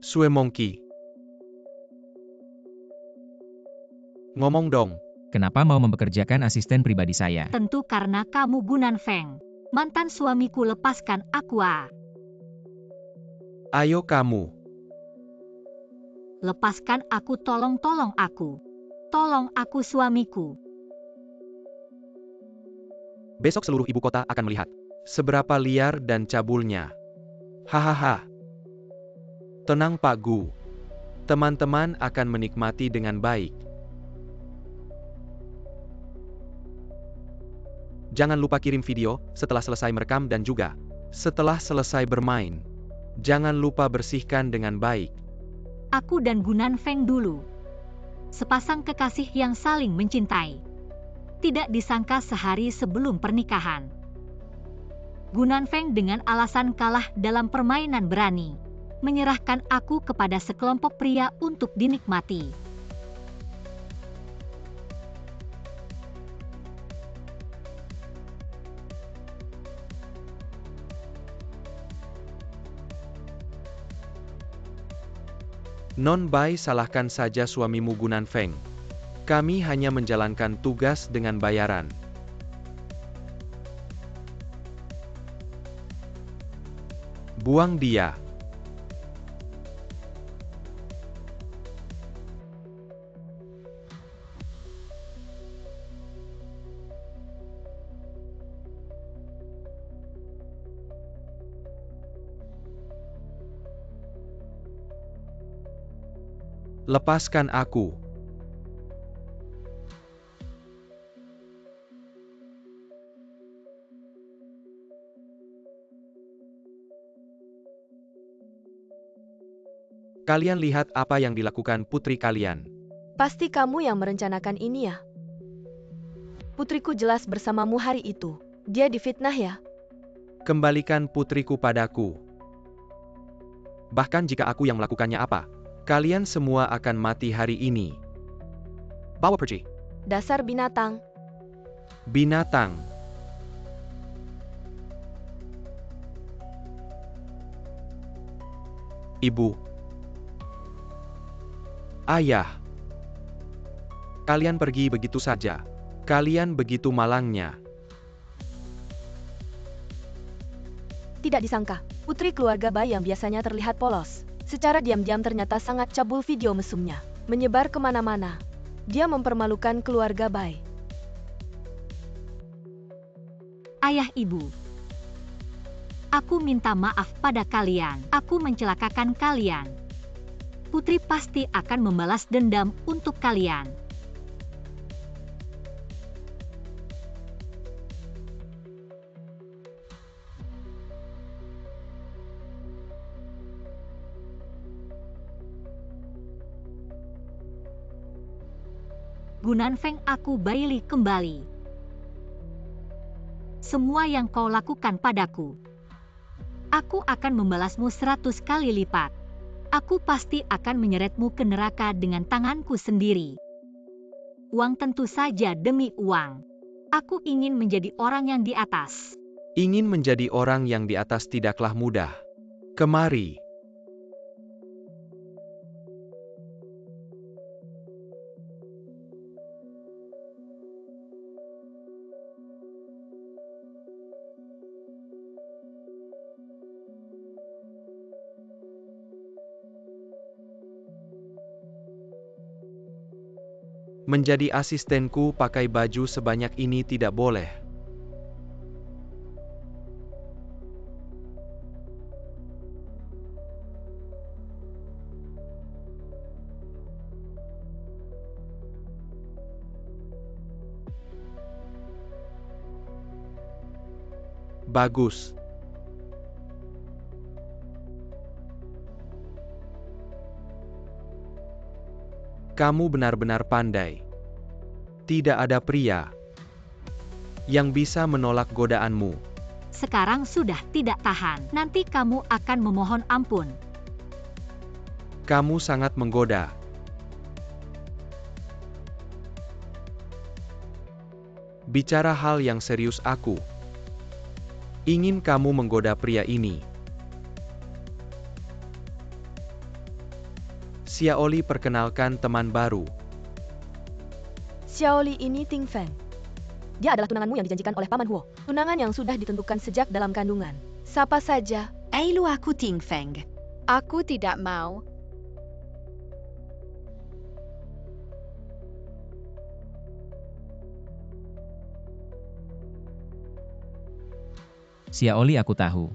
Sue Monkey. Ngomong dong. Kenapa mau mempekerjakan asisten pribadi saya? Tentu karena kamu Gunan Feng. Mantan suamiku, lepaskan aku. Ayo kamu. Lepaskan aku, tolong aku. Tolong aku, suamiku. Besok seluruh ibu kota akan melihat seberapa liar dan cabulnya. Hahaha. Tenang Pak Gu. Teman-teman akan menikmati dengan baik. Jangan lupa kirim video setelah selesai merekam dan juga setelah selesai bermain. Jangan lupa bersihkan dengan baik. Aku dan Gunan Feng dulu. Sepasang kekasih yang saling mencintai. Tidak disangka sehari sebelum pernikahan, Gunan Feng dengan alasan kalah dalam permainan berani menyerahkan aku kepada sekelompok pria untuk dinikmati. Non Bai, salahkan saja suamimu Gunan Feng. Kami hanya menjalankan tugas dengan bayaran. Buang dia. Lepaskan aku. Kalian lihat apa yang dilakukan putri kalian. Pasti kamu yang merencanakan ini ya? Putriku jelas bersamamu hari itu. Dia difitnah ya? Kembalikan putriku padaku. Bahkan jika aku yang melakukannya apa? Kalian semua akan mati hari ini. Bawa pergi. Dasar binatang. Binatang. Ibu. Ayah. Kalian pergi begitu saja. Kalian begitu malangnya. Tidak disangka, putri keluarga Bai yang biasanya terlihat polos, secara diam-diam ternyata sangat cabul. Video mesumnya menyebar kemana-mana. Dia mempermalukan keluarga Bai. Ayah, ibu. Aku minta maaf pada kalian. Aku mencelakakan kalian. Putri pasti akan membalas dendam untuk kalian. Gunan Feng, aku Baili kembali. Semua yang kau lakukan padaku, aku akan membalasmu 100 kali lipat. Aku pasti akan menyeretmu ke neraka dengan tanganku sendiri. Uang, tentu saja demi uang. Aku ingin menjadi orang yang di atas. Ingin menjadi orang yang di atas tidaklah mudah. Kemari. Menjadi asistenku pakai baju sebanyak ini tidak boleh. Bagus. Kamu benar-benar pandai. Tidak ada pria yang bisa menolak godaanmu. Sekarang sudah tidak tahan. Nanti kamu akan memohon ampun. Kamu sangat menggoda. Bicara hal yang serius, aku ingin kamu menggoda pria ini. Xiaoli perkenalkan teman baru. Xiaoli ini Ting Feng. Dia adalah tunanganmu yang dijanjikan oleh Paman Huo. Tunangan yang sudah ditentukan sejak dalam kandungan. Sapa saja. Lu aku Ting Feng. Aku tidak mau. Xiaoli aku tahu.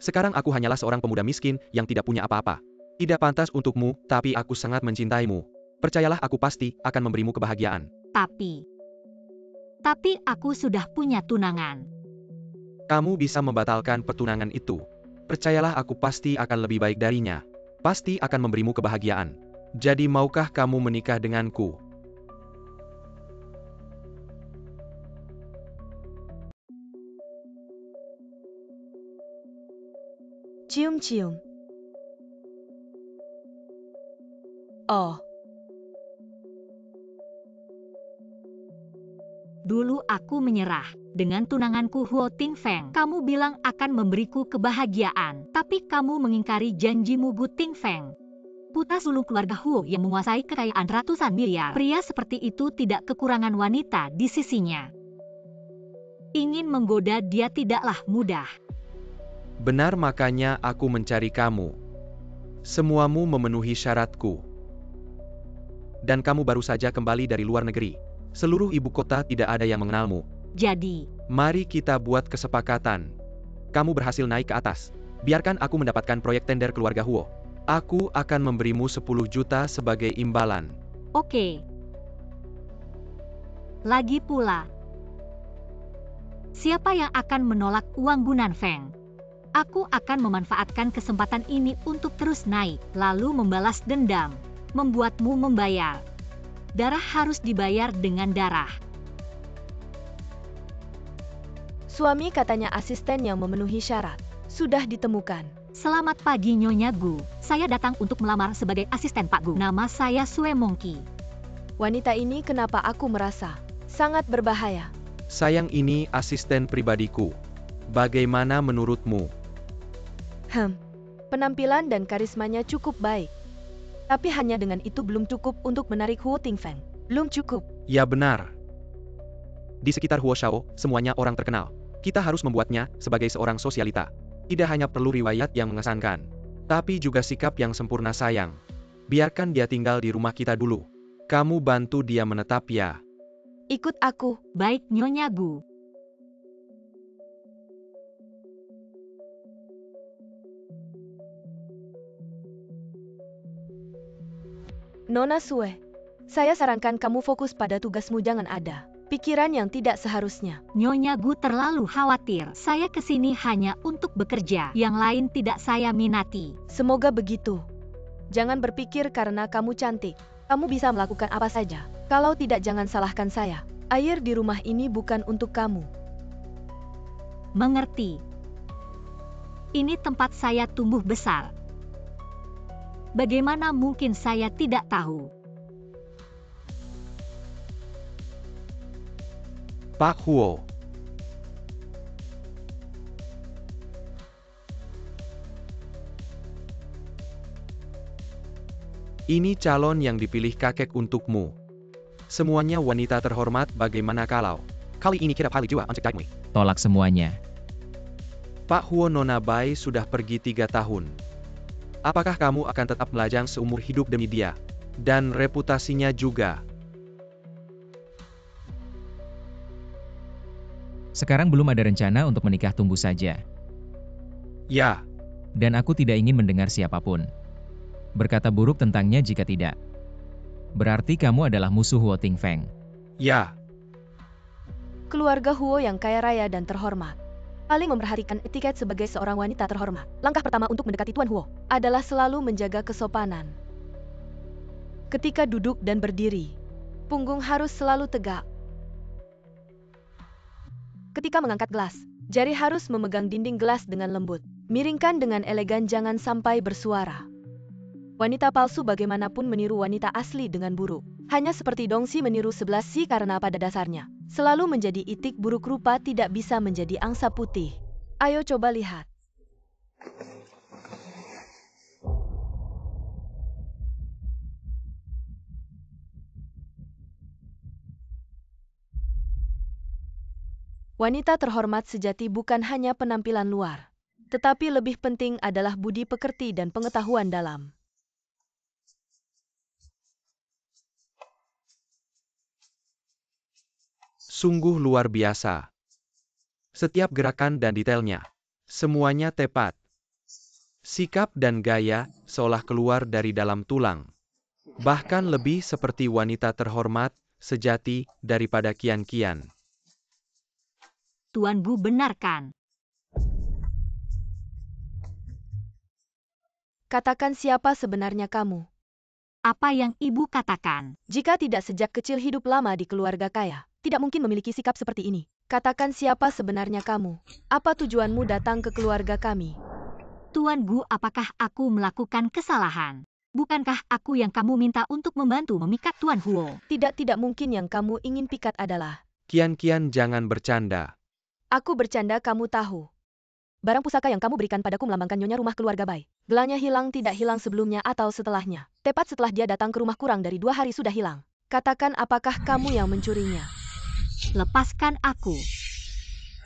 Sekarang aku hanyalah seorang pemuda miskin yang tidak punya apa-apa. Tidak pantas untukmu, tapi aku sangat mencintaimu. Percayalah, aku pasti akan memberimu kebahagiaan. Tapi aku sudah punya tunangan. Kamu bisa membatalkan pertunangan itu. Percayalah, aku pasti akan lebih baik darinya. Pasti akan memberimu kebahagiaan. Jadi maukah kamu menikah denganku? Cium-cium. Oh, Dulu aku menyerah. Dengan tunanganku Huo Ting Feng, kamu bilang akan memberiku kebahagiaan. Tapi kamu mengingkari janjimu Gu Ting Feng. Putra sulung keluarga Huo yang menguasai kekayaan ratusan miliar. Pria seperti itu tidak kekurangan wanita di sisinya. Ingin menggoda dia tidaklah mudah. Benar, makanya aku mencari kamu. Semuamu memenuhi syaratku. Dan kamu baru saja kembali dari luar negeri. Seluruh ibu kota tidak ada yang mengenalmu. Jadi, Mari kita buat kesepakatan. Kamu berhasil naik ke atas. Biarkan aku mendapatkan proyek tender keluarga Huo. Aku akan memberimu 10 juta sebagai imbalan. oke. Lagi pula, siapa yang akan menolak uang Gunan Feng? Aku akan memanfaatkan kesempatan ini untuk terus naik, lalu membalas dendam, membuatmu membayar. Darah harus dibayar dengan darah. suami katanya asisten yang memenuhi syarat. Sudah ditemukan. Selamat pagi Nyonya Gu. Saya datang untuk melamar sebagai asisten Pak Gu. Nama saya Sue Mongki. Wanita ini kenapa aku merasa sangat berbahaya. Sayang, ini asisten pribadiku. Bagaimana menurutmu? Penampilan dan karismanya cukup baik. Tapi hanya dengan itu belum cukup untuk menarik Huo Ting Feng. Belum cukup. Ya benar. Di sekitar Huo Shao, semuanya orang terkenal. Kita harus membuatnya sebagai seorang sosialita. Tidak hanya perlu riwayat yang mengesankan, tapi juga sikap yang sempurna sayang. Biarkan dia tinggal di rumah kita dulu. Kamu bantu dia menetap ya. Ikut aku. Baik Nyonya Gu. Nona Sue, saya sarankan kamu fokus pada tugasmu, jangan ada pikiran yang tidak seharusnya. Nyonya Gu terlalu khawatir. Saya kesini hanya untuk bekerja. Yang lain tidak saya minati. Semoga begitu. Jangan berpikir karena kamu cantik, kamu bisa melakukan apa saja. Kalau tidak, jangan salahkan saya. Air di rumah ini bukan untuk kamu. Mengerti. Ini tempat saya tumbuh besar. Bagaimana mungkin saya tidak tahu? Pak Huo. Ini calon yang dipilih kakek untukmu. Semuanya wanita terhormat, bagaimana kalau kali ini kita pilih juga untuk kamu? Tolak semuanya. Pak Huo, Nona Bai sudah pergi 3 tahun. Apakah kamu akan tetap melajang seumur hidup demi dia? Dan reputasinya juga. Sekarang belum ada rencana untuk menikah, tunggu saja. Ya, Dan aku tidak ingin mendengar siapapun berkata buruk tentangnya jika tidak. Berarti kamu adalah musuh Huo Ting Feng. ya. Keluarga Huo yang kaya raya dan terhormat paling memperhatikan etiket sebagai seorang wanita terhormat. Langkah pertama untuk mendekati Tuan Huo adalah selalu menjaga kesopanan. Ketika duduk dan berdiri, punggung harus selalu tegak. Ketika mengangkat gelas, jari harus memegang dinding gelas dengan lembut. Miringkan dengan elegan, jangan sampai bersuara. Wanita palsu bagaimanapun meniru wanita asli dengan buruk. Hanya seperti Dongsi meniru 11 Si karena pada dasarnya selalu menjadi itik buruk, rupa tidak bisa menjadi angsa putih. Ayo coba lihat. Wanita terhormat sejati bukan hanya penampilan luar, tetapi lebih penting adalah budi pekerti dan pengetahuan dalam. Sungguh luar biasa. Setiap gerakan dan detailnya, semuanya tepat. Sikap dan gaya seolah keluar dari dalam tulang. Bahkan lebih seperti wanita terhormat sejati daripada kian-kian. Tuan Gu benar kan? Katakan siapa sebenarnya kamu. Apa yang ibu katakan? Jika tidak sejak kecil hidup lama di keluarga kaya, tidak mungkin memiliki sikap seperti ini. Katakan siapa sebenarnya kamu. Apa tujuanmu datang ke keluarga kami? Tuan Gu, apakah aku melakukan kesalahan? Bukankah aku yang kamu minta untuk membantu memikat Tuan Huo? Tidak mungkin yang kamu ingin pikat adalah. Kian-kian jangan bercanda. Aku bercanda, kamu tahu. Barang pusaka yang kamu berikan padaku melambangkan nyonya rumah keluarga Bai. Gelangnya hilang, tidak hilang sebelumnya atau setelahnya. Tepat setelah dia datang ke rumah kurang dari 2 hari sudah hilang. Katakan apakah kamu yang mencurinya? Lepaskan aku.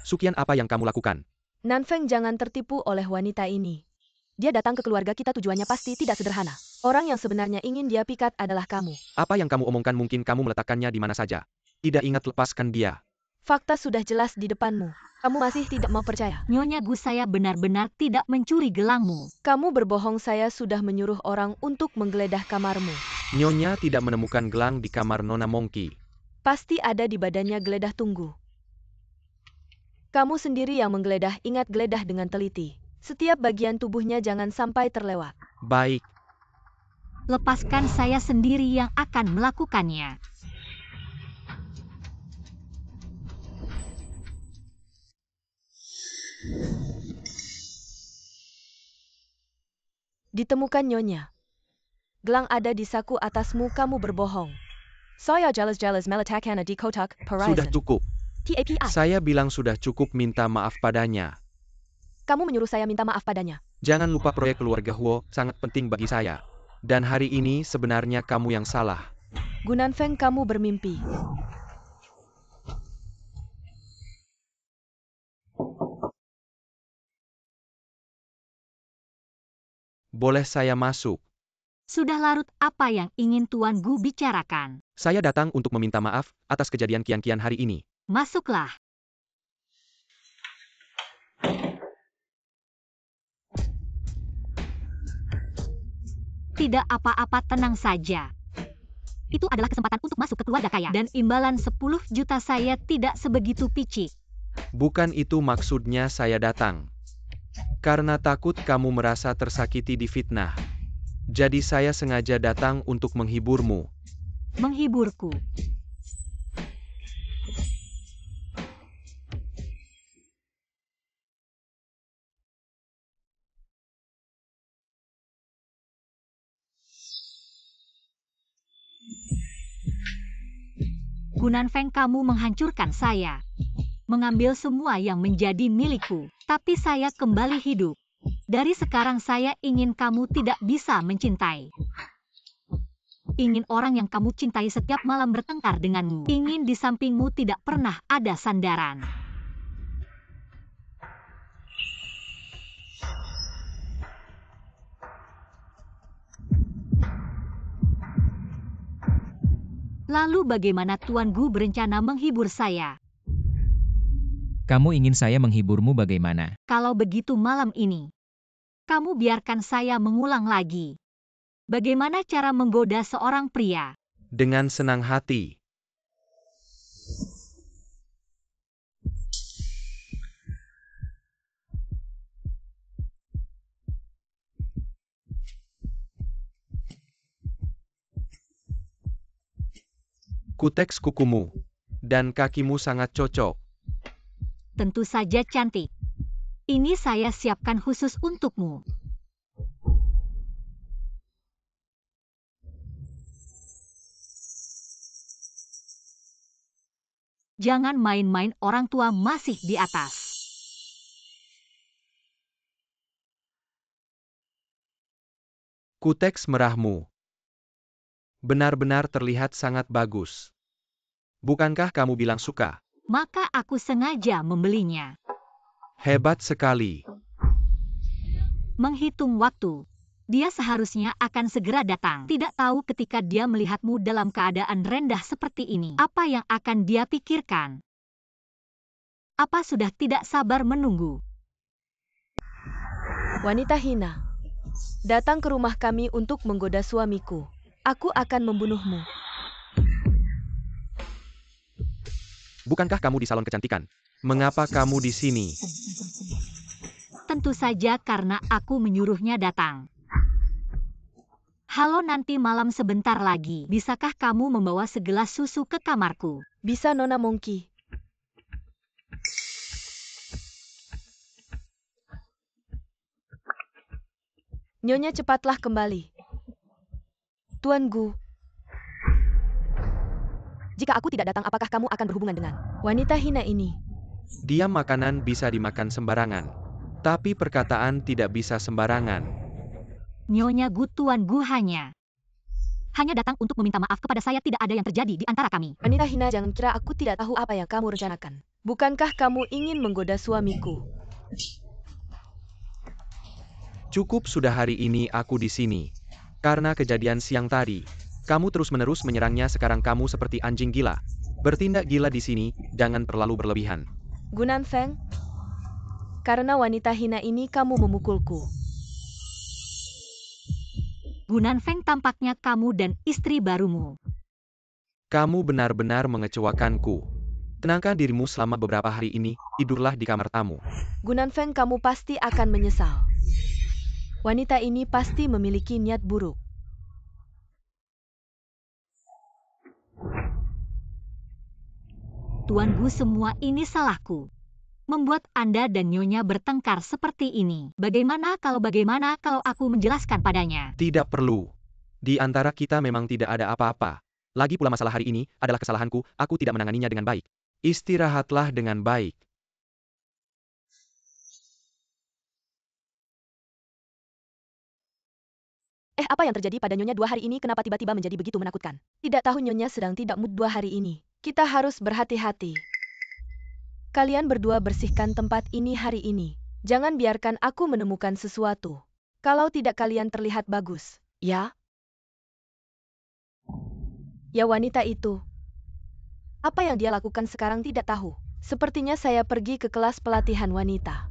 Sukian apa yang kamu lakukan? Nanfeng, jangan tertipu oleh wanita ini. Dia datang ke keluarga kita tujuannya pasti tidak sederhana. Orang yang sebenarnya ingin dia pikat adalah kamu. Apa yang kamu omongkan mungkin kamu meletakkannya di mana saja. Tidak ingat lepaskan dia. Fakta sudah jelas di depanmu. Kamu masih tidak mau percaya. Nyonya Gu, saya benar-benar tidak mencuri gelangmu. Kamu berbohong, saya sudah menyuruh orang untuk menggeledah kamarmu. Nyonya tidak menemukan gelang di kamar Nona Monkey. Pasti ada di badannya geledah, tunggu. Kamu sendiri yang menggeledah, ingat geledah dengan teliti. Setiap bagian tubuhnya jangan sampai terlewat. Baik. Lepaskan, saya sendiri yang akan melakukannya. Ditemukan, Nyonya. Gelang ada di saku atasmu, kamu berbohong. Saya jelas meletakkannya di kotak Sudah Horizon. cukup. TAPI. Saya bilang sudah cukup, minta maaf padanya. Kamu menyuruh saya minta maaf padanya. Jangan lupa proyek keluarga Huo sangat penting bagi saya. Dan hari ini sebenarnya kamu yang salah. Gunanfeng, kamu bermimpi. Boleh saya masuk? Sudah larut, apa yang ingin Tuan Gu bicarakan? Saya datang untuk meminta maaf atas kejadian kian-kian hari ini. Masuklah. Tidak apa-apa, tenang saja. Itu adalah kesempatan untuk masuk ke keluarga kaya. Dan imbalan 10 juta saya tidak sebegitu picik. Bukan itu maksudnya saya datang. Karena takut kamu merasa tersakiti di fitnah. Jadi saya sengaja datang untuk menghiburmu. Menghiburku. Gunanfeng, kamu menghancurkan saya. Mengambil semua yang menjadi milikku. Tapi saya kembali hidup. Dari sekarang saya ingin kamu tidak bisa mencintai. Ingin orang yang kamu cintai setiap malam bertengkar denganmu. Ingin di sampingmu tidak pernah ada sandaran. Lalu bagaimana Tuan Gu berencana menghibur saya? Kamu ingin saya menghiburmu bagaimana? Kalau begitu malam ini, kamu biarkan saya mengulang lagi. Bagaimana cara menggoda seorang pria? Dengan senang hati. Kuteks kukumu dan kakimu sangat cocok. Tentu saja cantik. Ini saya siapkan khusus untukmu. Jangan main-main, orang tua masih di atas. Kuteks merahmu. Benar-benar terlihat sangat bagus. Bukankah kamu bilang suka? maka aku sengaja membelinya. Hebat sekali. Menghitung waktu. Dia seharusnya akan segera datang. Tidak tahu ketika dia melihatmu dalam keadaan rendah seperti ini, apa yang akan dia pikirkan? Apa sudah tidak sabar menunggu? Wanita hina, datang ke rumah kami untuk menggoda suamiku. Aku akan membunuhmu. Bukankah kamu di salon kecantikan? Mengapa kamu di sini? Tentu saja karena aku menyuruhnya datang. Halo, nanti malam sebentar lagi. Bisakah kamu membawa segelas susu ke kamarku? Bisa, Nona Monkey. Nyonya, cepatlah kembali. Tuan Gu. Jika aku tidak datang, apakah kamu akan berhubungan dengan wanita hina ini? Dia makanan bisa dimakan sembarangan. Tapi perkataan tidak bisa sembarangan. Nyonya Gu, Tuan Gu hanya datang untuk meminta maaf kepada saya. Tidak ada yang terjadi di antara kami. Wanita hina, jangan kira aku tidak tahu apa yang kamu rencanakan. Bukankah kamu ingin menggoda suamiku? Cukup sudah, hari ini aku di sini. Karena kejadian siang tadi, kamu terus-menerus menyerangnya. Sekarang kamu seperti anjing gila. Bertindak gila di sini, jangan terlalu berlebihan. Gunan Feng, karena wanita hina ini kamu memukulku. Gunan Feng, tampaknya kamu dan istri barumu. Kamu benar-benar mengecewakanku. Tenangkan dirimu selama beberapa hari ini, tidurlah di kamar tamu. Gunan Feng, kamu pasti akan menyesal. Wanita ini pasti memiliki niat buruk. Tuan Gu, semua ini salahku. Membuat Anda dan Nyonya bertengkar seperti ini. Bagaimana kalau aku menjelaskan padanya? Tidak perlu. Di antara kita memang tidak ada apa-apa. Lagi pula masalah hari ini adalah kesalahanku, aku tidak menanganinya dengan baik. Istirahatlah dengan baik. Apa yang terjadi pada Nyonya 2 hari ini? Kenapa tiba-tiba menjadi begitu menakutkan? Tidak tahu, Nyonya sedang tidak mood 2 hari ini. Kita harus berhati-hati. Kalian berdua bersihkan tempat ini hari ini. Jangan biarkan aku menemukan sesuatu. Kalau tidak, kalian terlihat bagus, ya? Ya, wanita itu. Apa yang dia lakukan sekarang tidak tahu. Sepertinya saya pergi ke kelas pelatihan wanita.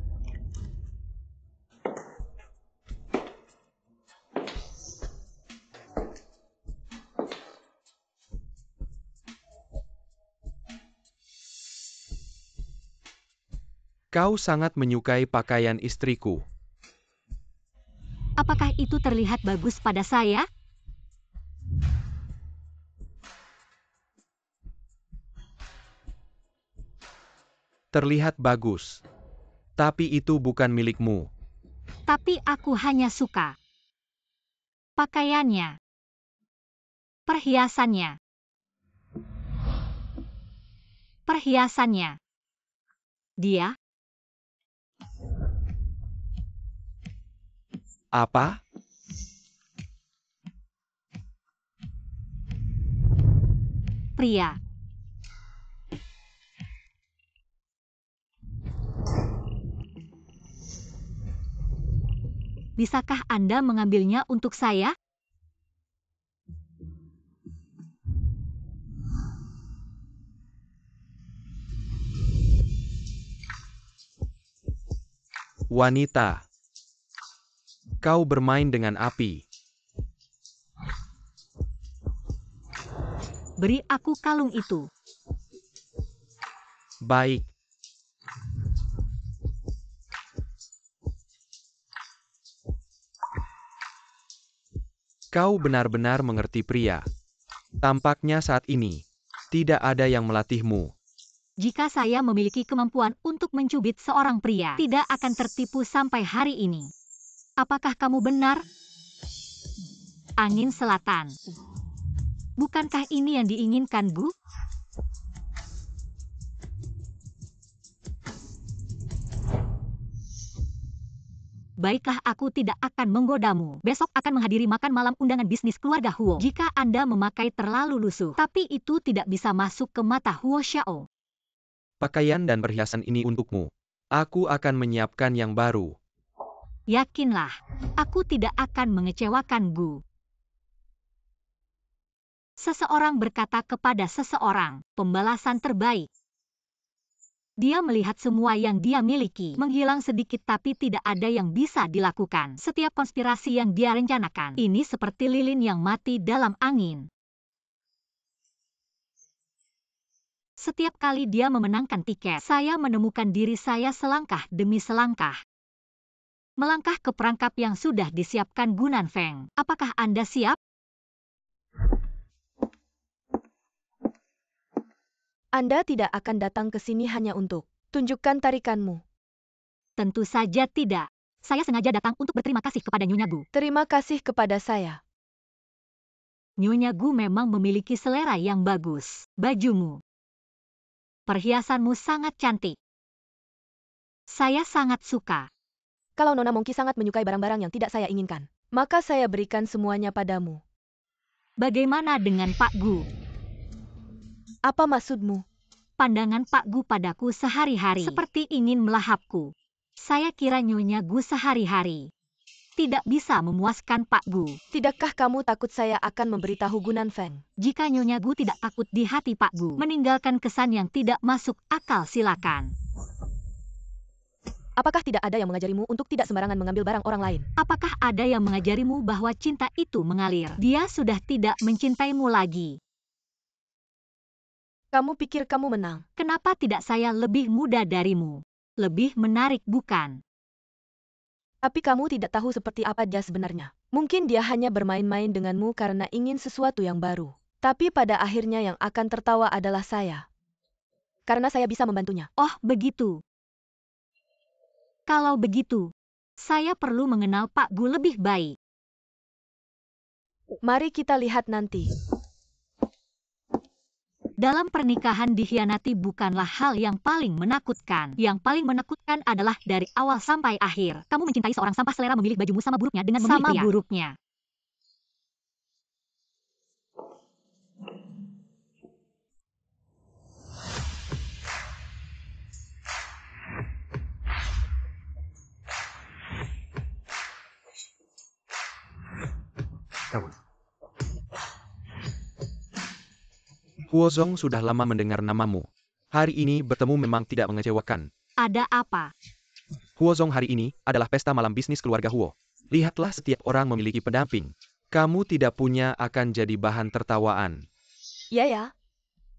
Kau sangat menyukai pakaian istriku. Apakah itu terlihat bagus pada saya? Terlihat bagus. Tapi itu bukan milikmu. Tapi aku hanya suka pakaiannya, perhiasannya. Dia. Apa? Pria. Bisakah Anda mengambilnya untuk saya? Wanita. Kau bermain dengan api. Beri aku kalung itu. Baik. Kau benar-benar mengerti, pria. Tampaknya saat ini, tidak ada yang melatihmu. Jika saya memiliki kemampuan untuk mencubit seorang pria, tidak akan tertipu sampai hari ini. Apakah kamu benar? Angin selatan. Bukankah ini yang diinginkan, Gu? Baiklah, aku tidak akan menggodamu. Besok akan menghadiri makan malam undangan bisnis keluarga Huo. Jika Anda memakai terlalu lusuh, tapi itu tidak bisa masuk ke mata Huo Xiao. Pakaian dan perhiasan ini untukmu. Aku akan menyiapkan yang baru. Yakinlah, aku tidak akan mengecewakan Gu. Seseorang berkata kepada seseorang, pembalasan terbaik. Dia melihat semua yang dia miliki menghilang sedikit tapi tidak ada yang bisa dilakukan. Setiap konspirasi yang dia rencanakan, ini seperti lilin yang mati dalam angin. Setiap kali dia memenangkan tiket, saya menemukan diri saya selangkah demi selangkah. Melangkah ke perangkap yang sudah disiapkan Gunan Feng. Apakah Anda siap? Anda tidak akan datang ke sini hanya untuk tunjukkan tarikanmu. Tentu saja tidak. Saya sengaja datang untuk berterima kasih kepada Nyonya Gu. Terima kasih kepada saya. Nyonya Gu memang memiliki selera yang bagus. Bajumu, perhiasanmu sangat cantik. Saya sangat suka. Kalau Nona Monkey sangat menyukai barang-barang yang tidak saya inginkan, maka saya berikan semuanya padamu. Bagaimana dengan Pak Gu? Apa maksudmu? Pandangan Pak Gu padaku sehari-hari seperti ingin melahapku. Saya kira Nyonya Gu sehari-hari tidak bisa memuaskan Pak Gu. Tidakkah kamu takut saya akan memberitahu Gunan Feng? Jika Nyonya Gu tidak takut di hati Pak Gu, meninggalkan kesan yang tidak masuk akal silakan. Apakah tidak ada yang mengajarimu untuk tidak sembarangan mengambil barang orang lain? Apakah ada yang mengajarimu bahwa cinta itu mengalir? Dia sudah tidak mencintaimu lagi. Kamu pikir kamu menang? Kenapa tidak saya lebih muda darimu? Lebih menarik bukan? Tapi kamu tidak tahu seperti apa dia sebenarnya. Mungkin dia hanya bermain-main denganmu karena ingin sesuatu yang baru. Tapi pada akhirnya yang akan tertawa adalah saya. Karena saya bisa membantunya. Oh, begitu. Kalau begitu, saya perlu mengenal Pak Gu lebih baik. Mari kita lihat nanti. Dalam pernikahan dikhianati bukanlah hal yang paling menakutkan. Yang paling menakutkan adalah dari awal sampai akhir. Kamu mencintai seorang sampah selera memilih bajumu sama buruknya dengan memilih pria. Sama buruknya. Huozong sudah lama mendengar namamu. Hari ini bertemu memang tidak mengecewakan. Ada apa? Huozong hari ini adalah pesta malam bisnis keluarga Huo. Lihatlah setiap orang memiliki pendamping. Kamu tidak punya akan jadi bahan tertawaan. Ya.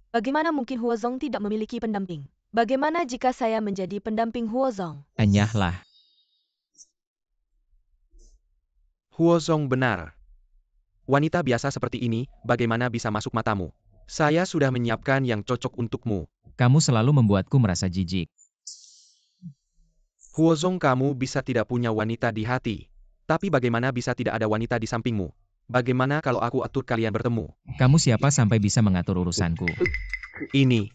Bagaimana mungkin Huozong tidak memiliki pendamping? Bagaimana jika saya menjadi pendamping Huozong? Anyahlah. Huozong benar. Wanita biasa seperti ini, bagaimana bisa masuk matamu? Saya sudah menyiapkan yang cocok untukmu. Kamu selalu membuatku merasa jijik. Huozong, kamu bisa tidak punya wanita di hati. Tapi bagaimana bisa tidak ada wanita di sampingmu? Bagaimana kalau aku atur kalian bertemu? Kamu siapa sampai bisa mengatur urusanku? Ini.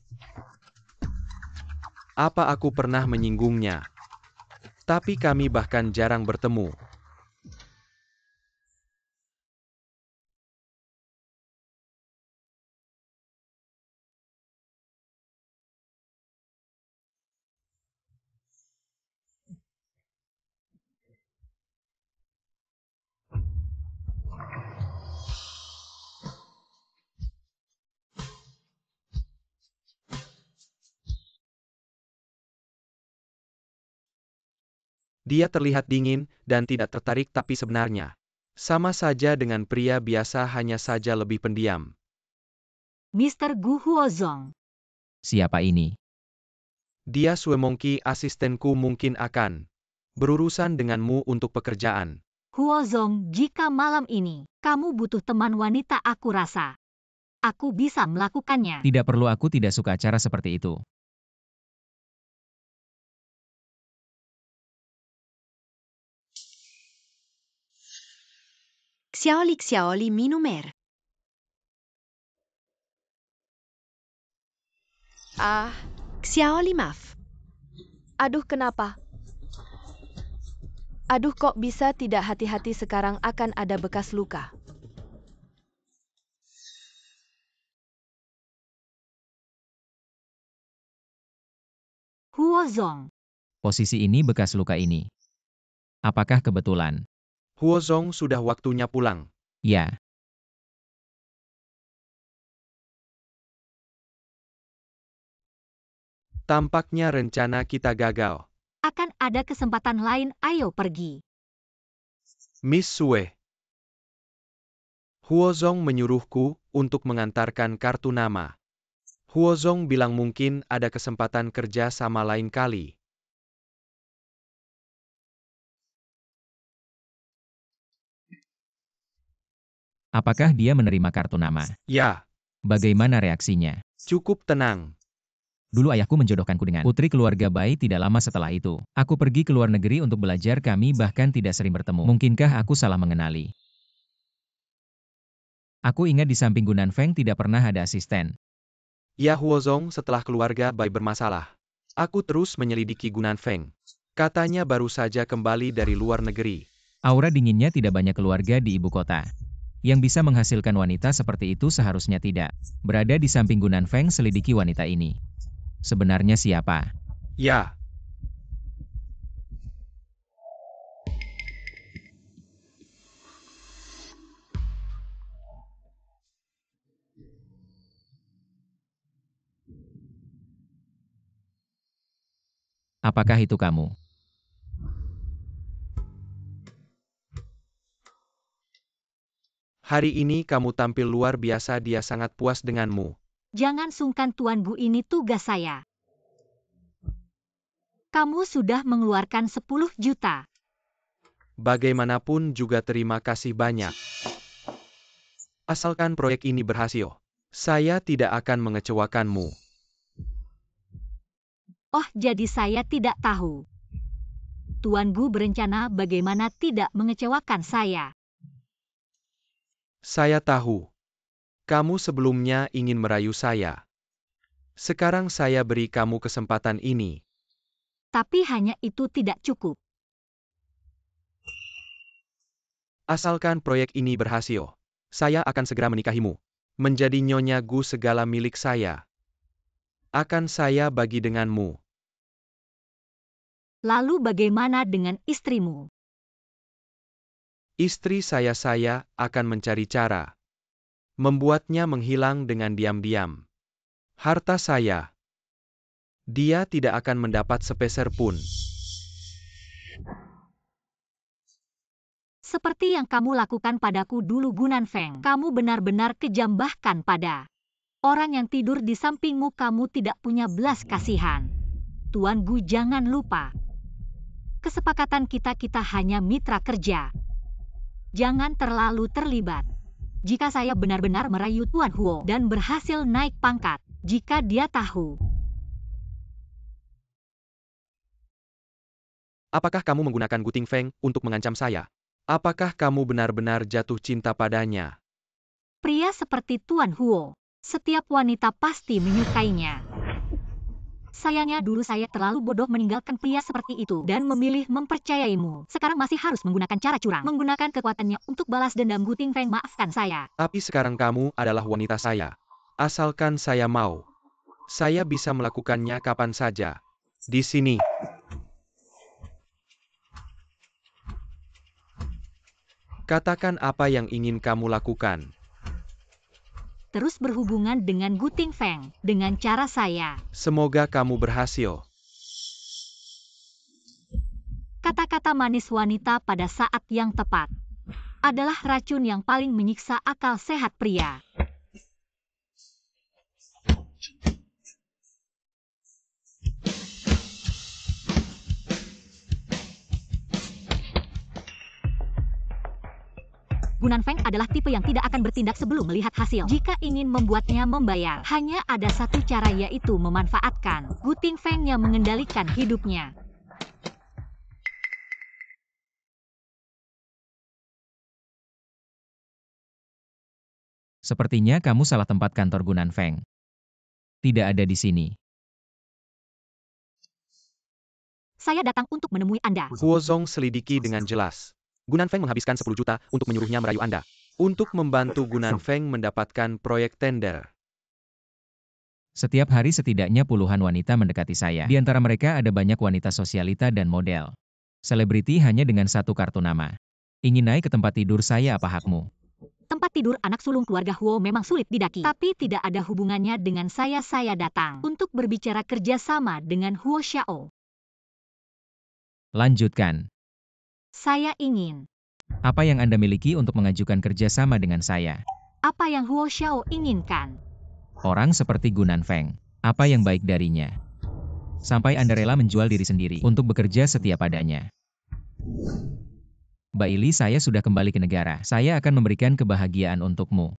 Apa aku pernah menyinggungnya? Tapi kami bahkan jarang bertemu. Dia terlihat dingin dan tidak tertarik tapi sebenarnya sama saja dengan pria biasa, hanya saja lebih pendiam. Mr. Gu Huozong. Siapa ini? Dia Sue Monkey, asistenku, mungkin akan berurusan denganmu untuk pekerjaan. Huozong, jika malam ini kamu butuh teman wanita, aku rasa aku bisa melakukannya. Tidak perlu, aku tidak suka cara seperti itu. Xiaoli minumer. Xiaoli maaf. Aduh, kenapa? Aduh, kok bisa tidak hati-hati, sekarang akan ada bekas luka. Huozong. Posisi ini bekas luka ini. Apakah kebetulan? Huozong sudah waktunya pulang. Ya. Tampaknya rencana kita gagal. Akan ada kesempatan lain, ayo pergi. Miss Sue. Huozong menyuruhku untuk mengantarkan kartu nama. Huozong bilang mungkin ada kesempatan kerja sama lain kali. Apakah dia menerima kartu nama? Ya, Bagaimana reaksinya? cukup tenang. Dulu ayahku menjodohkanku dengan putri keluarga Bai tidak lama setelah itu. Aku pergi ke luar negeri untuk belajar, kami bahkan tidak sering bertemu. Mungkinkah aku salah mengenali? Aku ingat di samping Gunan Feng tidak pernah ada asisten. Ya Huozong, setelah keluarga Bai bermasalah. Aku terus menyelidiki Gunan Feng. Katanya baru saja kembali dari luar negeri. Aura dinginnya tidak banyak keluarga di ibu kota. Yang bisa menghasilkan wanita seperti itu seharusnya tidak berada di samping Gunan Feng. Selidiki wanita ini. Sebenarnya siapa? Ya. Apakah itu kamu? Hari ini kamu tampil luar biasa, dia sangat puas denganmu. Jangan sungkan Tuan Gu, ini tugas saya. Kamu sudah mengeluarkan 10 juta. Bagaimanapun juga terima kasih banyak. Asalkan proyek ini berhasil, saya tidak akan mengecewakanmu. Oh, jadi saya tidak tahu. Tuan Gu berencana bagaimana tidak mengecewakan saya. Saya tahu. Kamu sebelumnya ingin merayu saya. Sekarang saya beri kamu kesempatan ini. Tapi hanya itu tidak cukup. Asalkan proyek ini berhasil, saya akan segera menikahimu. Menjadi Nyonya Gu segala milik saya. Akan saya bagi denganmu. Lalu bagaimana dengan istrimu? Istri saya akan mencari cara. Membuatnya menghilang dengan diam-diam. Harta saya. Dia tidak akan mendapat sepeser pun. Seperti yang kamu lakukan padaku dulu, Gunan Feng. Kamu benar-benar kejam, bahkan pada orang yang tidur di sampingmu kamu tidak punya belas kasihan. Tuan Gu, jangan lupa. Kesepakatan kita hanya mitra kerja. Jangan terlalu terlibat. Jika saya benar-benar merayu Tuan Huo dan berhasil naik pangkat, jika dia tahu. Apakah kamu menggunakan Gu Tingfeng untuk mengancam saya? Apakah kamu benar-benar jatuh cinta padanya? Pria seperti Tuan Huo, setiap wanita pasti menyukainya. Sayangnya dulu saya terlalu bodoh meninggalkan pria seperti itu dan memilih mempercayaimu. Sekarang masih harus menggunakan cara curang, menggunakan kekuatannya untuk balas dendam. Gu Tingfeng, maafkan saya. Tapi sekarang kamu adalah wanita saya. Asalkan saya mau, saya bisa melakukannya kapan saja. Di sini. Katakan apa yang ingin kamu lakukan. Terus berhubungan dengan Gu Tingfeng dengan cara saya. Semoga kamu berhasil. Kata-kata manis wanita pada saat yang tepat adalah racun yang paling menyiksa akal sehat pria. Gunan Feng adalah tipe yang tidak akan bertindak sebelum melihat hasil. Jika ingin membuatnya membayar, hanya ada satu cara, yaitu memanfaatkan Gu Tingfeng yang mengendalikan hidupnya. Sepertinya kamu salah tempat. Kantor Gunan Feng tidak ada di sini. Saya datang untuk menemui Anda. Huozong selidiki dengan jelas. Gunan Feng menghabiskan 10 juta untuk menyuruhnya merayu Anda. Untuk membantu Gunan Feng mendapatkan proyek tender. Setiap hari setidaknya puluhan wanita mendekati saya. Di antara mereka ada banyak wanita sosialita dan model. Selebriti hanya dengan satu kartu nama. Ingin naik ke tempat tidur saya, apa hakmu? Tempat tidur anak sulung keluarga Huo memang sulit didaki, tapi tidak ada hubungannya dengan saya. Saya datang untuk berbicara kerjasama dengan Huo Xiao. Lanjutkan. Saya ingin. Apa yang Anda miliki untuk mengajukan kerjasama dengan saya? Apa yang Huo Xiao inginkan? Orang seperti Gunan Feng. Apa yang baik darinya? Sampai Anda rela menjual diri sendiri untuk bekerja setiap adanya. Mbak Ili, saya sudah kembali ke negara. Saya akan memberikan kebahagiaan untukmu.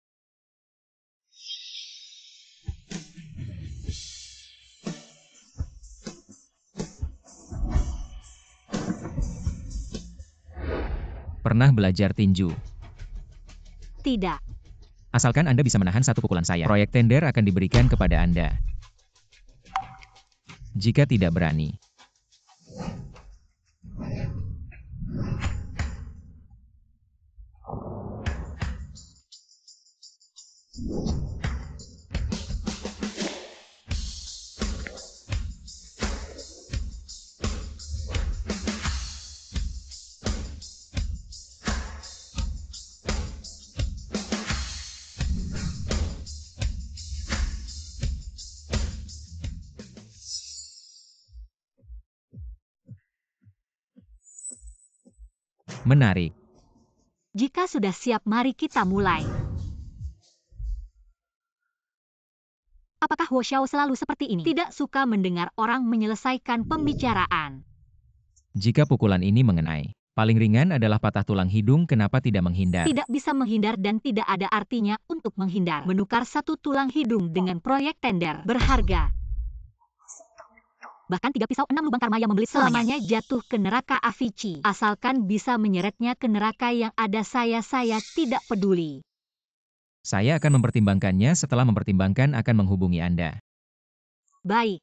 Pernah belajar tinju? Tidak. Asalkan Anda bisa menahan satu pukulan saya, proyek tender akan diberikan kepada Anda. Jika tidak berani, menarik. Jika sudah siap, mari kita mulai. Apakah Huo Xiao selalu seperti ini? Tidak suka mendengar orang menyelesaikan pembicaraan. Jika pukulan ini mengenai, paling ringan adalah patah tulang hidung, kenapa tidak menghindar? Tidak bisa menghindar dan tidak ada artinya untuk menghindar. Menukar satu tulang hidung dengan proyek tender berharga. Bahkan 3 pisau 6 lubang karma yang membelit selamanya jatuh ke neraka Avicii. Asalkan bisa menyeretnya ke neraka yang ada saya tidak peduli. Saya akan mempertimbangkannya. Setelah mempertimbangkan akan menghubungi Anda. Baik.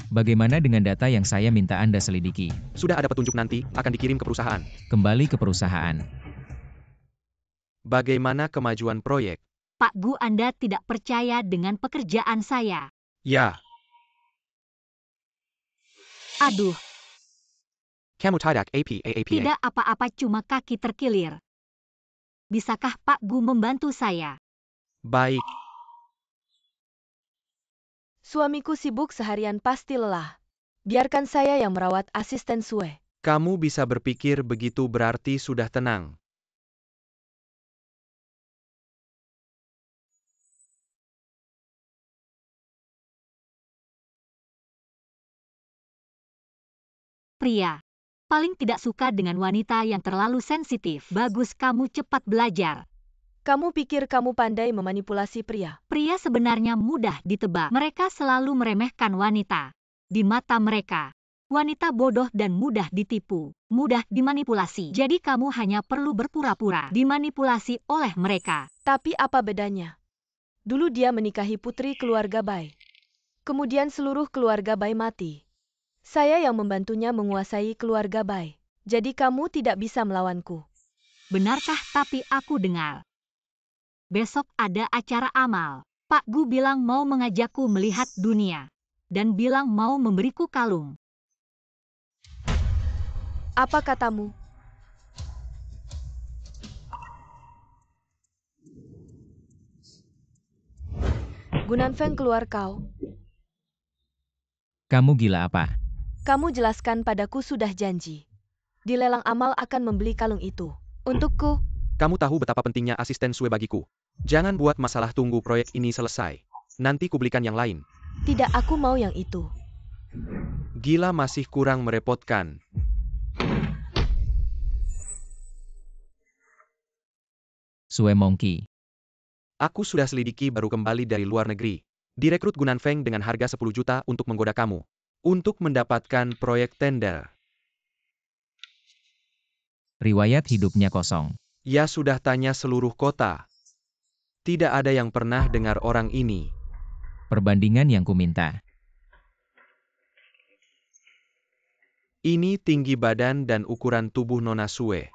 Bagaimana dengan data yang saya minta Anda selidiki? Sudah ada petunjuk, nanti akan dikirim ke perusahaan. Kembali ke perusahaan. Bagaimana kemajuan proyek? Pak Gu, Anda tidak percaya dengan pekerjaan saya. Ya. Aduh, Kamu tidak APA. tidak apa-apa, cuma kaki terkilir. Bisakah Pak Gu membantu saya? Baik. Suamiku sibuk seharian, pasti lelah. Biarkan saya yang merawat asisten Sue. Kamu bisa berpikir begitu berarti sudah tenang. Pria. Paling tidak suka dengan wanita yang terlalu sensitif. Bagus, kamu cepat belajar. Kamu pikir kamu pandai memanipulasi pria? Pria sebenarnya mudah ditebak. Mereka selalu meremehkan wanita. Di mata mereka, wanita bodoh dan mudah ditipu, mudah dimanipulasi. Jadi kamu hanya perlu berpura-pura dimanipulasi oleh mereka. Tapi apa bedanya? Dulu dia menikahi putri keluarga Bai. Kemudian seluruh keluarga Bai mati. Saya yang membantunya menguasai keluarga Bai. Jadi kamu tidak bisa melawanku. Benarkah? Tapi aku dengar besok ada acara amal. Pak Gu bilang mau mengajakku melihat dunia. Dan bilang mau memberiku kalung. Apa katamu? Gunan Feng, keluar kau. Kamu gila apa? Kamu jelaskan padaku, sudah janji. Di lelang amal akan membeli kalung itu. Untukku. Kamu tahu betapa pentingnya asisten Sue bagiku. Jangan buat masalah, tunggu proyek ini selesai. Nanti kubelikan yang lain. Tidak, aku mau yang itu. Gila, masih kurang merepotkan. Sue Monkey. Aku sudah selidiki, baru kembali dari luar negeri. Direkrut Gunan Feng dengan harga 10 juta untuk menggoda kamu. Untuk mendapatkan proyek tender. Riwayat hidupnya kosong. Ya sudah tanya seluruh kota. Tidak ada yang pernah dengar orang ini. Perbandingan yang kuminta. Ini tinggi badan dan ukuran tubuh Nona Sue.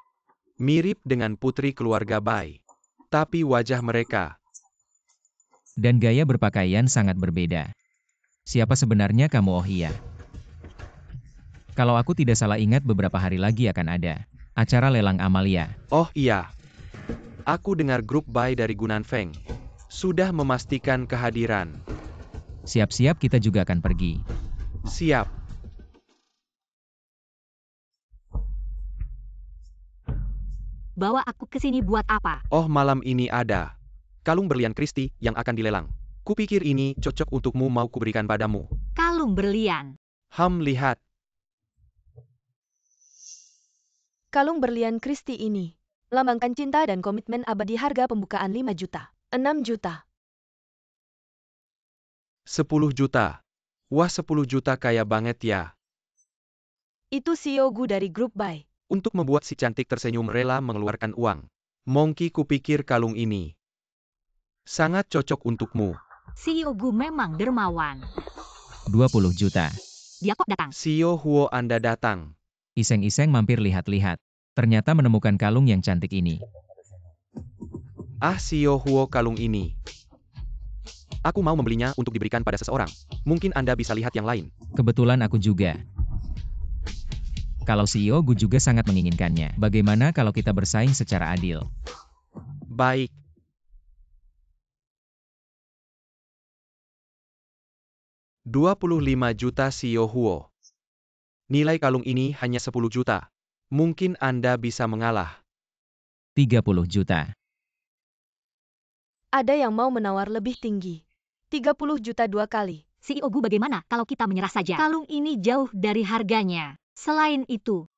Mirip dengan putri keluarga Bai. Tapi wajah mereka, Dan gaya berpakaian sangat berbeda. Siapa sebenarnya kamu, oh iya? Kalau aku tidak salah ingat beberapa hari lagi akan ada acara lelang Amalia. oh iya. Aku dengar grup Bai dari Gunan Feng sudah memastikan kehadiran. Siap-siap kita juga akan pergi. Siap. Bawa aku ke sini buat apa? Oh, malam ini ada kalung berlian Kristi yang akan dilelang. Kupikir ini cocok untukmu, mau kuberikan padamu. Kalung berlian. Lihat. Kalung berlian Kristi ini melambangkan cinta dan komitmen abadi. Harga pembukaan 5 juta. 6 juta. 10 juta. Wah, 10 juta kaya banget ya. Itu CEO Gu dari grup Bai. Untuk membuat si cantik tersenyum rela mengeluarkan uang. Monkey, kupikir kalung ini sangat cocok untukmu. CEO Gu memang dermawan. 20 juta. Dia kok datang? Sio Huo, Anda datang. Iseng-iseng mampir lihat-lihat. Ternyata menemukan kalung yang cantik ini. Ah, Sio Huo, kalung ini. Aku mau membelinya untuk diberikan pada seseorang. Mungkin Anda bisa lihat yang lain. Kebetulan aku juga. Kalau CEO Gu juga sangat menginginkannya. Bagaimana kalau kita bersaing secara adil? Baik. $25 juta, Sio Huo. Nilai kalung ini hanya 10 juta. Mungkin Anda bisa mengalah. 30 juta. Ada yang mau menawar lebih tinggi. 30 juta 2 kali. CEO Gu, bagaimana kalau kita menyerah saja? Kalung ini jauh dari harganya. Selain itu,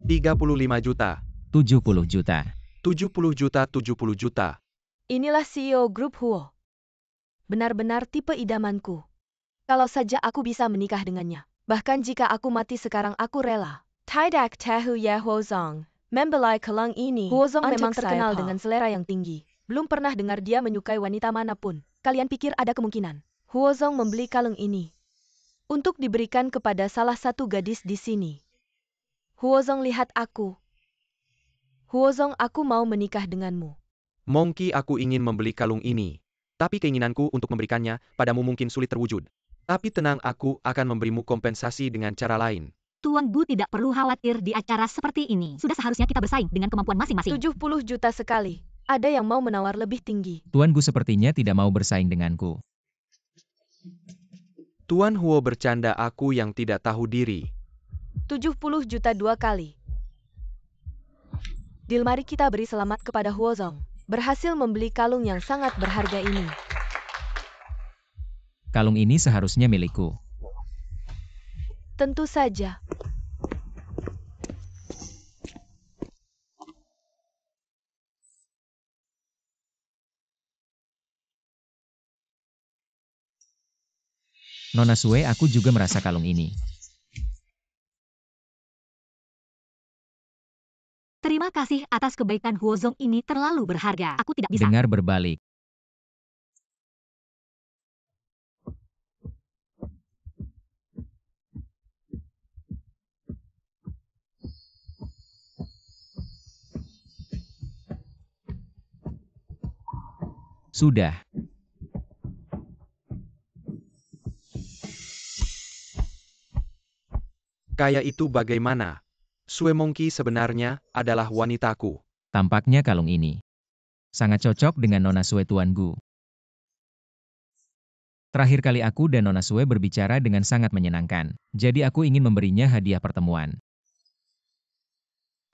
35 juta. 70 juta. 70 juta, 70 juta. Inilah CEO grup Huo. Benar-benar tipe idamanku. Kalau saja aku bisa menikah dengannya. Bahkan jika aku mati sekarang, aku rela. Tidak tahu ya Huozong. Membelai kalung ini. Huozong memang terkenal dengan selera yang tinggi. Belum pernah dengar dia menyukai wanita manapun. Kalian pikir ada kemungkinan Huozong membeli kalung ini untuk diberikan kepada salah satu gadis di sini? Huozong, lihat aku. Huozong, aku mau menikah denganmu. Monkey, aku ingin membeli kalung ini. Tapi keinginanku untuk memberikannya padamu mungkin sulit terwujud. Tapi tenang, aku akan memberimu kompensasi dengan cara lain. Tuan Gu tidak perlu khawatir di acara seperti ini. Sudah seharusnya kita bersaing dengan kemampuan masing-masing. 70 juta sekali. Ada yang mau menawar lebih tinggi. Tuan Gu sepertinya tidak mau bersaing denganku. Tuan Huo bercanda, aku yang tidak tahu diri. 70 juta 2 kali. Deal, mari kita beri selamat kepada Huozong. Berhasil membeli kalung yang sangat berharga ini. Kalung ini seharusnya milikku. Tentu saja. Nona Sue, aku juga merasa kalung ini. Terima kasih atas kebaikan. Huozong ini terlalu berharga. Aku tidak bisa. Dengar berbalik. Sudah. Kayak itu bagaimana? Sue Monkey sebenarnya adalah wanitaku. Tampaknya kalung ini sangat cocok dengan Nona Sue, Tuan Gu. Terakhir kali aku dan Nona Sue berbicara dengan sangat menyenangkan. Jadi aku ingin memberinya hadiah pertemuan.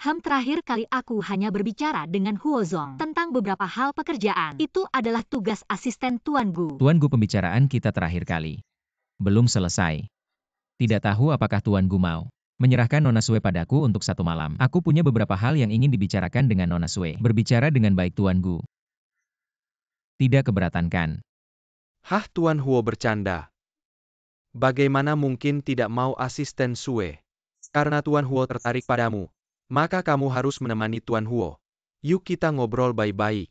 Terakhir kali aku hanya berbicara dengan Huozong tentang beberapa hal pekerjaan. Itu adalah tugas asisten Tuan Gu. Tuan Gu, pembicaraan kita terakhir kali belum selesai. Tidak tahu apakah Tuan Gu mau menyerahkan Nona Sue padaku untuk 1 malam. Aku punya beberapa hal yang ingin dibicarakan dengan Nona Sue. Berbicara dengan baik, Tuan Gu. Tidak keberatan kan? Hah, Tuan Huo bercanda. Bagaimana mungkin tidak mau asisten Sue? Karena Tuan Huo tertarik padamu, maka kamu harus menemani Tuan Huo. Yuk kita ngobrol baik-baik.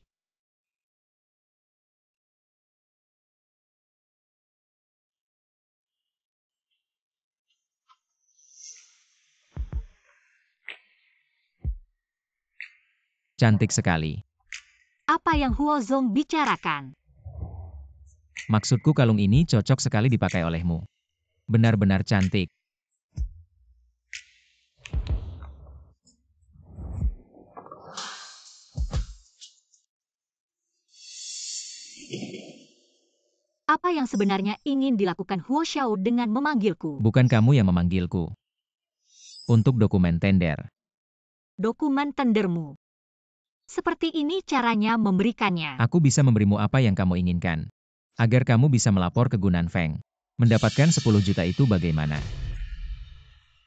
Cantik sekali. Apa yang Huozong bicarakan? Maksudku kalung ini cocok sekali dipakai olehmu. Benar-benar cantik. Apa yang sebenarnya ingin dilakukan Huo Xiao dengan memanggilku? Bukan kamu yang memanggilku. Untuk dokumen tender. Dokumen tendermu. Seperti ini caranya memberikannya. Aku bisa memberimu apa yang kamu inginkan. Agar kamu bisa melapor ke Gunan Feng. Mendapatkan 10 juta itu bagaimana?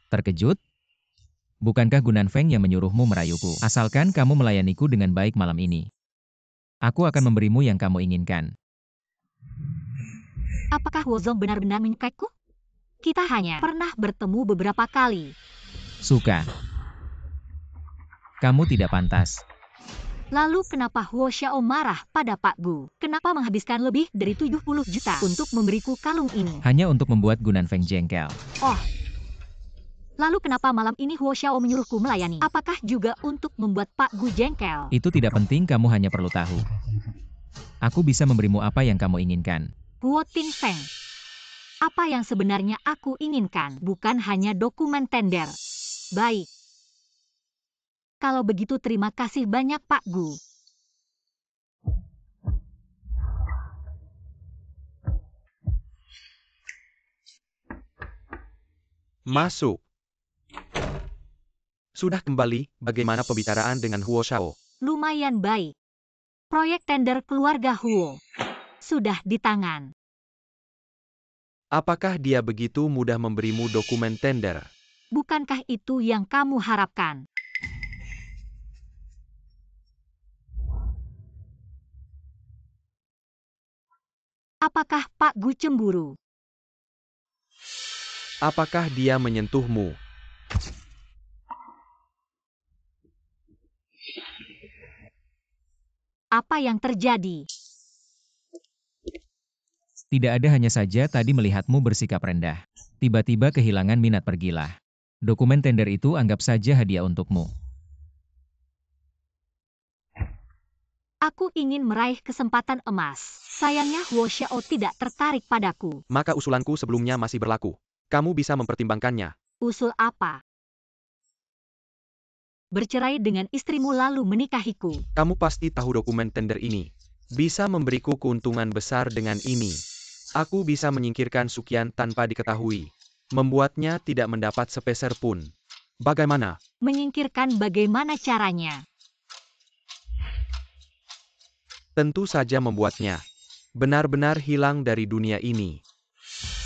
Terkejut? Bukankah Gunan Feng yang menyuruhmu merayuku? Asalkan kamu melayaniku dengan baik malam ini. Aku akan memberimu yang kamu inginkan. Apakah Huozong benar-benar menyukaiku? Kita hanya pernah bertemu beberapa kali. Suka. Kamu tidak pantas. Lalu kenapa Huo Xiao marah pada Pak Gu? Kenapa menghabiskan lebih dari 70 juta untuk memberiku kalung ini? Hanya untuk membuat Gunan Feng jengkel. Oh. Lalu kenapa malam ini Huo Xiao menyuruhku melayani? Apakah juga untuk membuat Pak Gu jengkel? Itu tidak penting, kamu hanya perlu tahu. Aku bisa memberimu apa yang kamu inginkan. Huo Tin Feng. Apa yang sebenarnya aku inginkan? Bukan hanya dokumen tender. Baik. Kalau begitu terima kasih banyak Pak Gu. Masuk. Sudah kembali, bagaimana pembicaraan dengan Huo Xiao? Lumayan baik. Proyek tender keluarga Huo sudah di tangan. Apakah dia begitu mudah memberimu dokumen tender? Bukankah itu yang kamu harapkan? Apakah Pak Gu cemburu? Apakah dia menyentuhmu? Apa yang terjadi? Tidak ada, hanya saja tadi melihatmu bersikap rendah. Tiba-tiba kehilangan minat, pergilah. Dokumen tender itu anggap saja hadiah untukmu. Aku ingin meraih kesempatan emas. Sayangnya Huo Xiao tidak tertarik padaku. Maka usulanku sebelumnya masih berlaku. Kamu bisa mempertimbangkannya. Usul apa? Bercerai dengan istrimu lalu menikahiku. Kamu pasti tahu dokumen tender ini. Bisa memberiku keuntungan besar dengan ini. Aku bisa menyingkirkan Sukian tanpa diketahui. Membuatnya tidak mendapat sepeser pun. Bagaimana? Menyingkirkan bagaimana caranya? Tentu saja membuatnya benar-benar hilang dari dunia ini.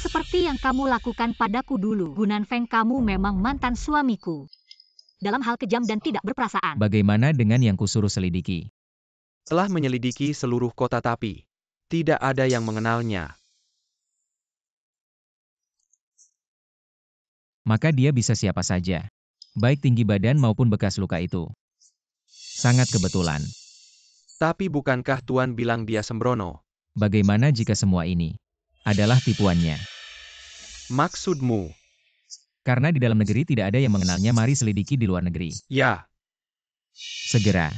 Seperti yang kamu lakukan padaku dulu. Gunan Feng, kamu memang mantan suamiku. Dalam hal kejam dan tidak berperasaan. Bagaimana dengan yang kusuruh selidiki? Telah menyelidiki seluruh kota tapi tidak ada yang mengenalnya. Maka dia bisa siapa saja. Baik tinggi badan maupun bekas luka itu. Sangat kebetulan. Tapi bukankah Tuan bilang dia sembrono? Bagaimana jika semua ini adalah tipuannya? Maksudmu? Karena di dalam negeri tidak ada yang mengenalnya, mari selidiki di luar negeri. Ya. Segera.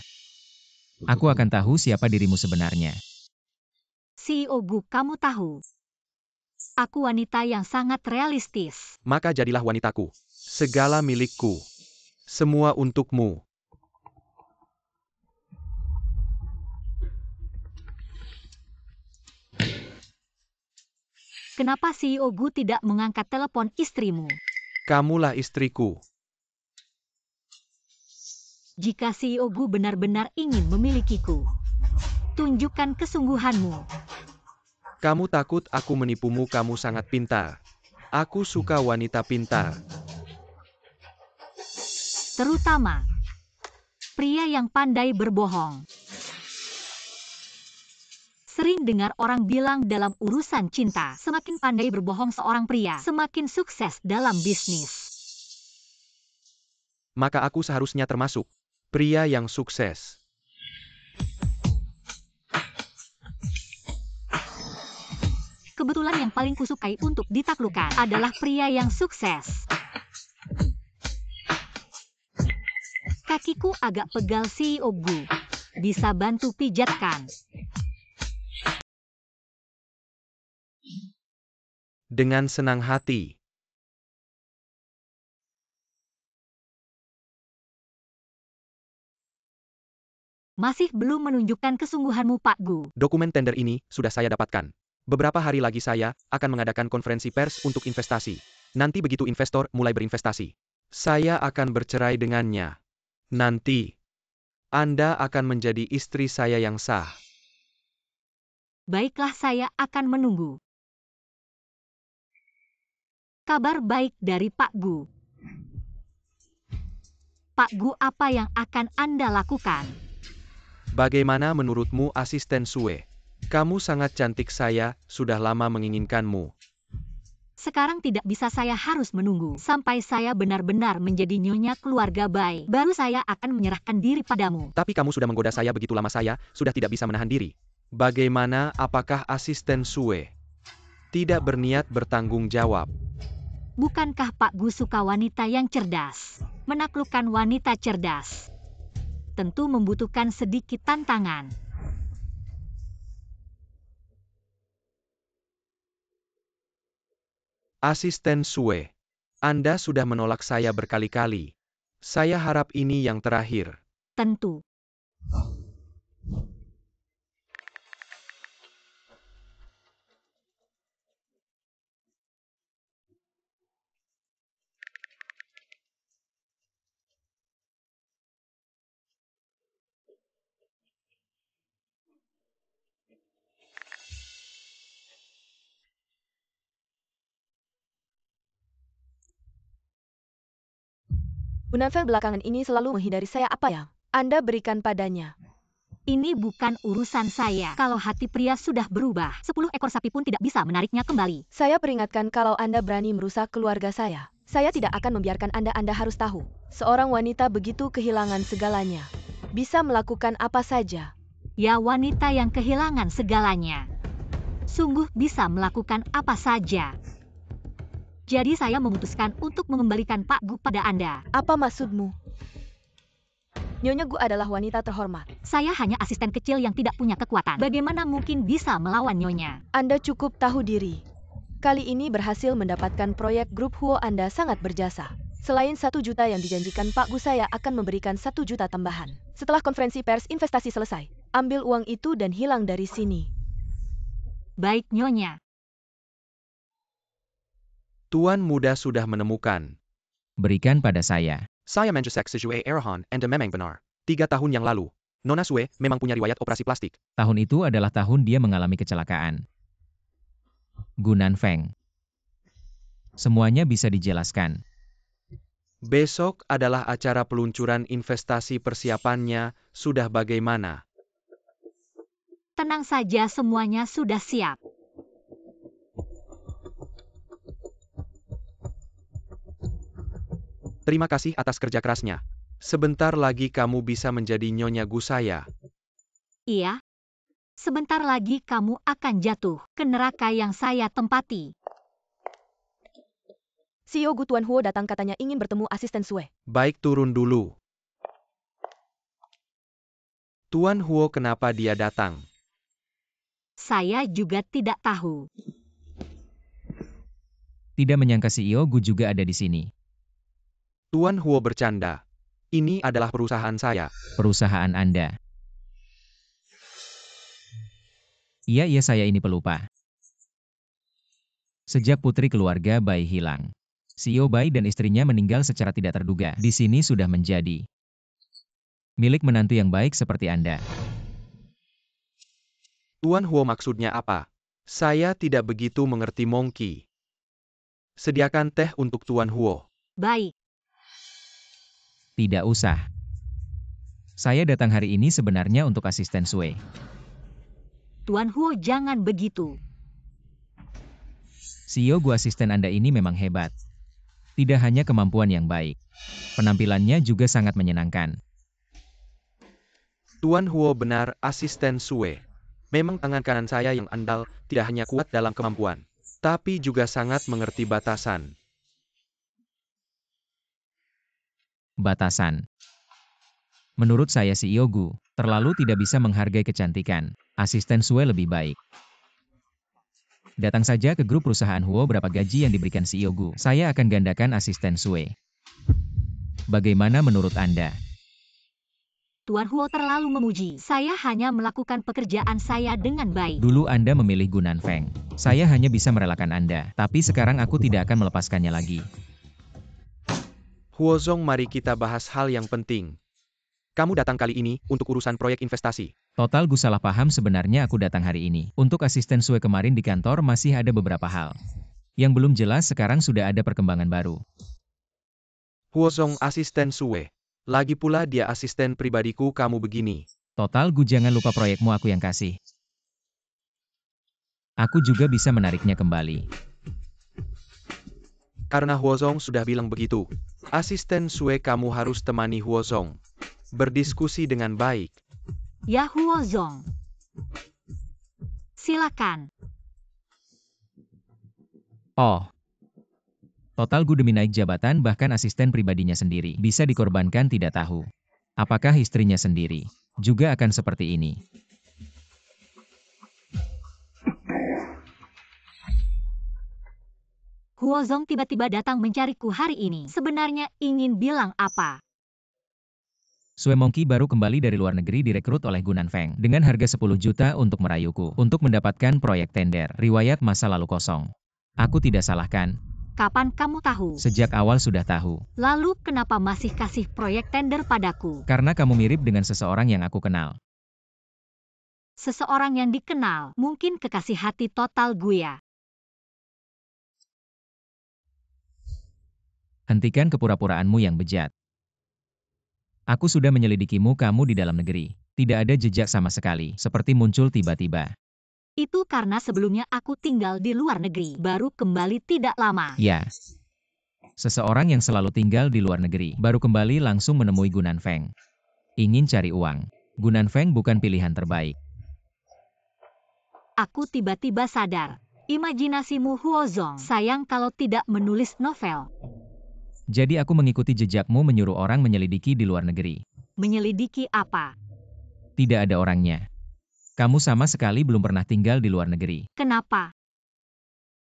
Aku akan tahu siapa dirimu sebenarnya. CEO Gu, kamu tahu. Aku wanita yang sangat realistis. Maka jadilah wanitaku. Segala milikku. Semua untukmu. Kenapa CEO Gu tidak mengangkat telepon istrimu? Kamulah istriku. Jika CEO Gu benar-benar ingin memilikiku, tunjukkan kesungguhanmu. Kamu takut aku menipumu? Kamu sangat pintar. Aku suka wanita pintar. Terutama pria yang pandai berbohong. Sering dengar orang bilang dalam urusan cinta, semakin pandai berbohong seorang pria, semakin sukses dalam bisnis. Maka aku seharusnya termasuk pria yang sukses. Kebetulan yang paling kusukai untuk ditaklukkan adalah pria yang sukses. Kakiku agak pegal CEO Gu. Bisa bantu pijatkan? Dengan senang hati. Masih belum menunjukkan kesungguhanmu, Pak Gu. Dokumen tender ini sudah saya dapatkan. Beberapa hari lagi saya akan mengadakan konferensi pers untuk investasi. Nanti begitu investor mulai berinvestasi, saya akan bercerai dengannya. Nanti, Anda akan menjadi istri saya yang sah. Baiklah, saya akan menunggu. Kabar baik dari Pak Gu. Pak Gu, apa yang akan Anda lakukan? Bagaimana menurutmu, asisten Sue? Kamu sangat cantik, saya sudah lama menginginkanmu. Sekarang tidak bisa, saya harus menunggu sampai saya benar-benar menjadi nyonya keluarga Bai. Baru saya akan menyerahkan diri padamu. Tapi kamu sudah menggoda saya begitu lama, saya sudah tidak bisa menahan diri. Bagaimana, apakah asisten Sue tidak berniat bertanggung jawab? Bukankah Pak Gu suka wanita yang cerdas? Menaklukkan wanita cerdas tentu membutuhkan sedikit tantangan. Asisten Sue, Anda sudah menolak saya berkali-kali. Saya harap ini yang terakhir. Tentu. Gunan Feng belakangan ini selalu menghindari saya. Apa yang Anda berikan padanya? Ini bukan urusan saya. Kalau hati pria sudah berubah, 10 ekor sapi pun tidak bisa menariknya kembali. Saya peringatkan kalau Anda berani merusak keluarga saya tidak akan membiarkan Anda harus tahu. Seorang wanita begitu kehilangan segalanya. Bisa melakukan apa saja. Ya, wanita yang kehilangan segalanya. Sungguh bisa melakukan apa saja. Jadi saya memutuskan untuk mengembalikan Pak Gu pada Anda. Apa maksudmu? Nyonya Gu adalah wanita terhormat. Saya hanya asisten kecil yang tidak punya kekuatan. Bagaimana mungkin bisa melawan Nyonya? Anda cukup tahu diri. Kali ini berhasil mendapatkan proyek grup Huo. Anda sangat berjasa. Selain 1 juta yang dijanjikan Pak Gu, saya akan memberikan 1 juta tambahan. Setelah konferensi pers investasi selesai, ambil uang itu dan hilang dari sini. Baik, Nyonya. Tuan muda sudah menemukan. Berikan pada saya. Saya menjesek sejue Erahan and memang benar. 3 tahun yang lalu, Nona Sue memang punya riwayat operasi plastik. Tahun itu adalah tahun dia mengalami kecelakaan. Gunan Feng. Semuanya bisa dijelaskan. Besok adalah acara peluncuran investasi, persiapannya sudah bagaimana? Tenang saja, semuanya sudah siap. Terima kasih atas kerja kerasnya. Sebentar lagi kamu bisa menjadi Nyonya Gu saya. Iya. Sebentar lagi kamu akan jatuh ke neraka yang saya tempati. CEO Gu Tuan Huo datang, katanya ingin bertemu asisten Sue. Baik, turun dulu. Tuan Huo, kenapa dia datang? Saya juga tidak tahu. Tidak menyangka CEO Gu juga ada di sini. Tuan Huo bercanda. Ini adalah perusahaan saya. Perusahaan Anda. Iya, saya ini pelupa. Sejak putri keluarga Bai hilang, CEO Bai dan istrinya meninggal secara tidak terduga. Di sini sudah menjadi milik menantu yang baik seperti Anda. Tuan Huo, maksudnya apa? Saya tidak begitu mengerti, Monkey. Sediakan teh untuk Tuan Huo. Baik. Tidak usah. Saya datang hari ini sebenarnya untuk asisten Sue. Tuan Huo, jangan begitu. CEO Gu, asisten Anda ini memang hebat. Tidak hanya kemampuan yang baik, penampilannya juga sangat menyenangkan. Tuan Huo benar, asisten Sue. Memang tangan kanan saya yang andal, tidak hanya kuat dalam kemampuan, tapi juga sangat mengerti batasan. Batasan. Menurut saya CEO Gu, terlalu tidak bisa menghargai kecantikan. Asisten Sue lebih baik. Datang saja ke grup perusahaan Huo berapa gaji yang diberikan CEO Gu. Saya akan gandakan asisten Sue. Bagaimana menurut Anda? Tuan Huo terlalu memuji. Saya hanya melakukan pekerjaan saya dengan baik. Dulu Anda memilih Gu Nanfeng. Saya hanya bisa merelakan Anda, tapi sekarang aku tidak akan melepaskannya lagi. Huozong, mari kita bahas hal yang penting. Kamu datang kali ini untuk urusan proyek investasi. Total Gu salah paham, sebenarnya aku datang hari ini. Untuk asisten Sue kemarin di kantor masih ada beberapa hal. Yang belum jelas, sekarang sudah ada perkembangan baru. Huozong, asisten Sue. Lagi pula dia asisten pribadiku, kamu begini. Total Gu, jangan lupa proyekmu aku yang kasih. Aku juga bisa menariknya kembali. Karena Huozong sudah bilang begitu, asisten Sue kamu harus temani Huozong. Berdiskusi dengan baik. Ya Huozong. Silakan. Oh. Total Gu demi naik jabatan, bahkan asisten pribadinya sendiri bisa dikorbankan, tidak tahu. Apakah istrinya sendiri juga akan seperti ini? Huozong tiba-tiba datang mencariku hari ini. Sebenarnya ingin bilang apa? Sue Monkey baru kembali dari luar negeri, direkrut oleh Gu Nanfeng dengan harga 10 juta untuk merayuku untuk mendapatkan proyek tender. Riwayat masa lalu kosong. Aku tidak salah kan? Kapan kamu tahu? Sejak awal sudah tahu. Lalu kenapa masih kasih proyek tender padaku? Karena kamu mirip dengan seseorang yang aku kenal. Seseorang yang dikenal, mungkin kekasih hati total gue ya. Hentikan kepura-puraanmu yang bejat. Aku sudah menyelidikimu, kamu di dalam negeri. Tidak ada jejak sama sekali, seperti muncul tiba-tiba. Itu karena sebelumnya aku tinggal di luar negeri, baru kembali tidak lama. Ya. Seseorang yang selalu tinggal di luar negeri, baru kembali langsung menemui Gu Nanfeng. Ingin cari uang. Gu Nanfeng bukan pilihan terbaik. Aku tiba-tiba sadar. Imajinasimu Huozong, sayang kalau tidak menulis novel. Jadi aku mengikuti jejakmu, menyuruh orang menyelidiki di luar negeri. Menyelidiki apa? Tidak ada orangnya. Kamu sama sekali belum pernah tinggal di luar negeri. Kenapa?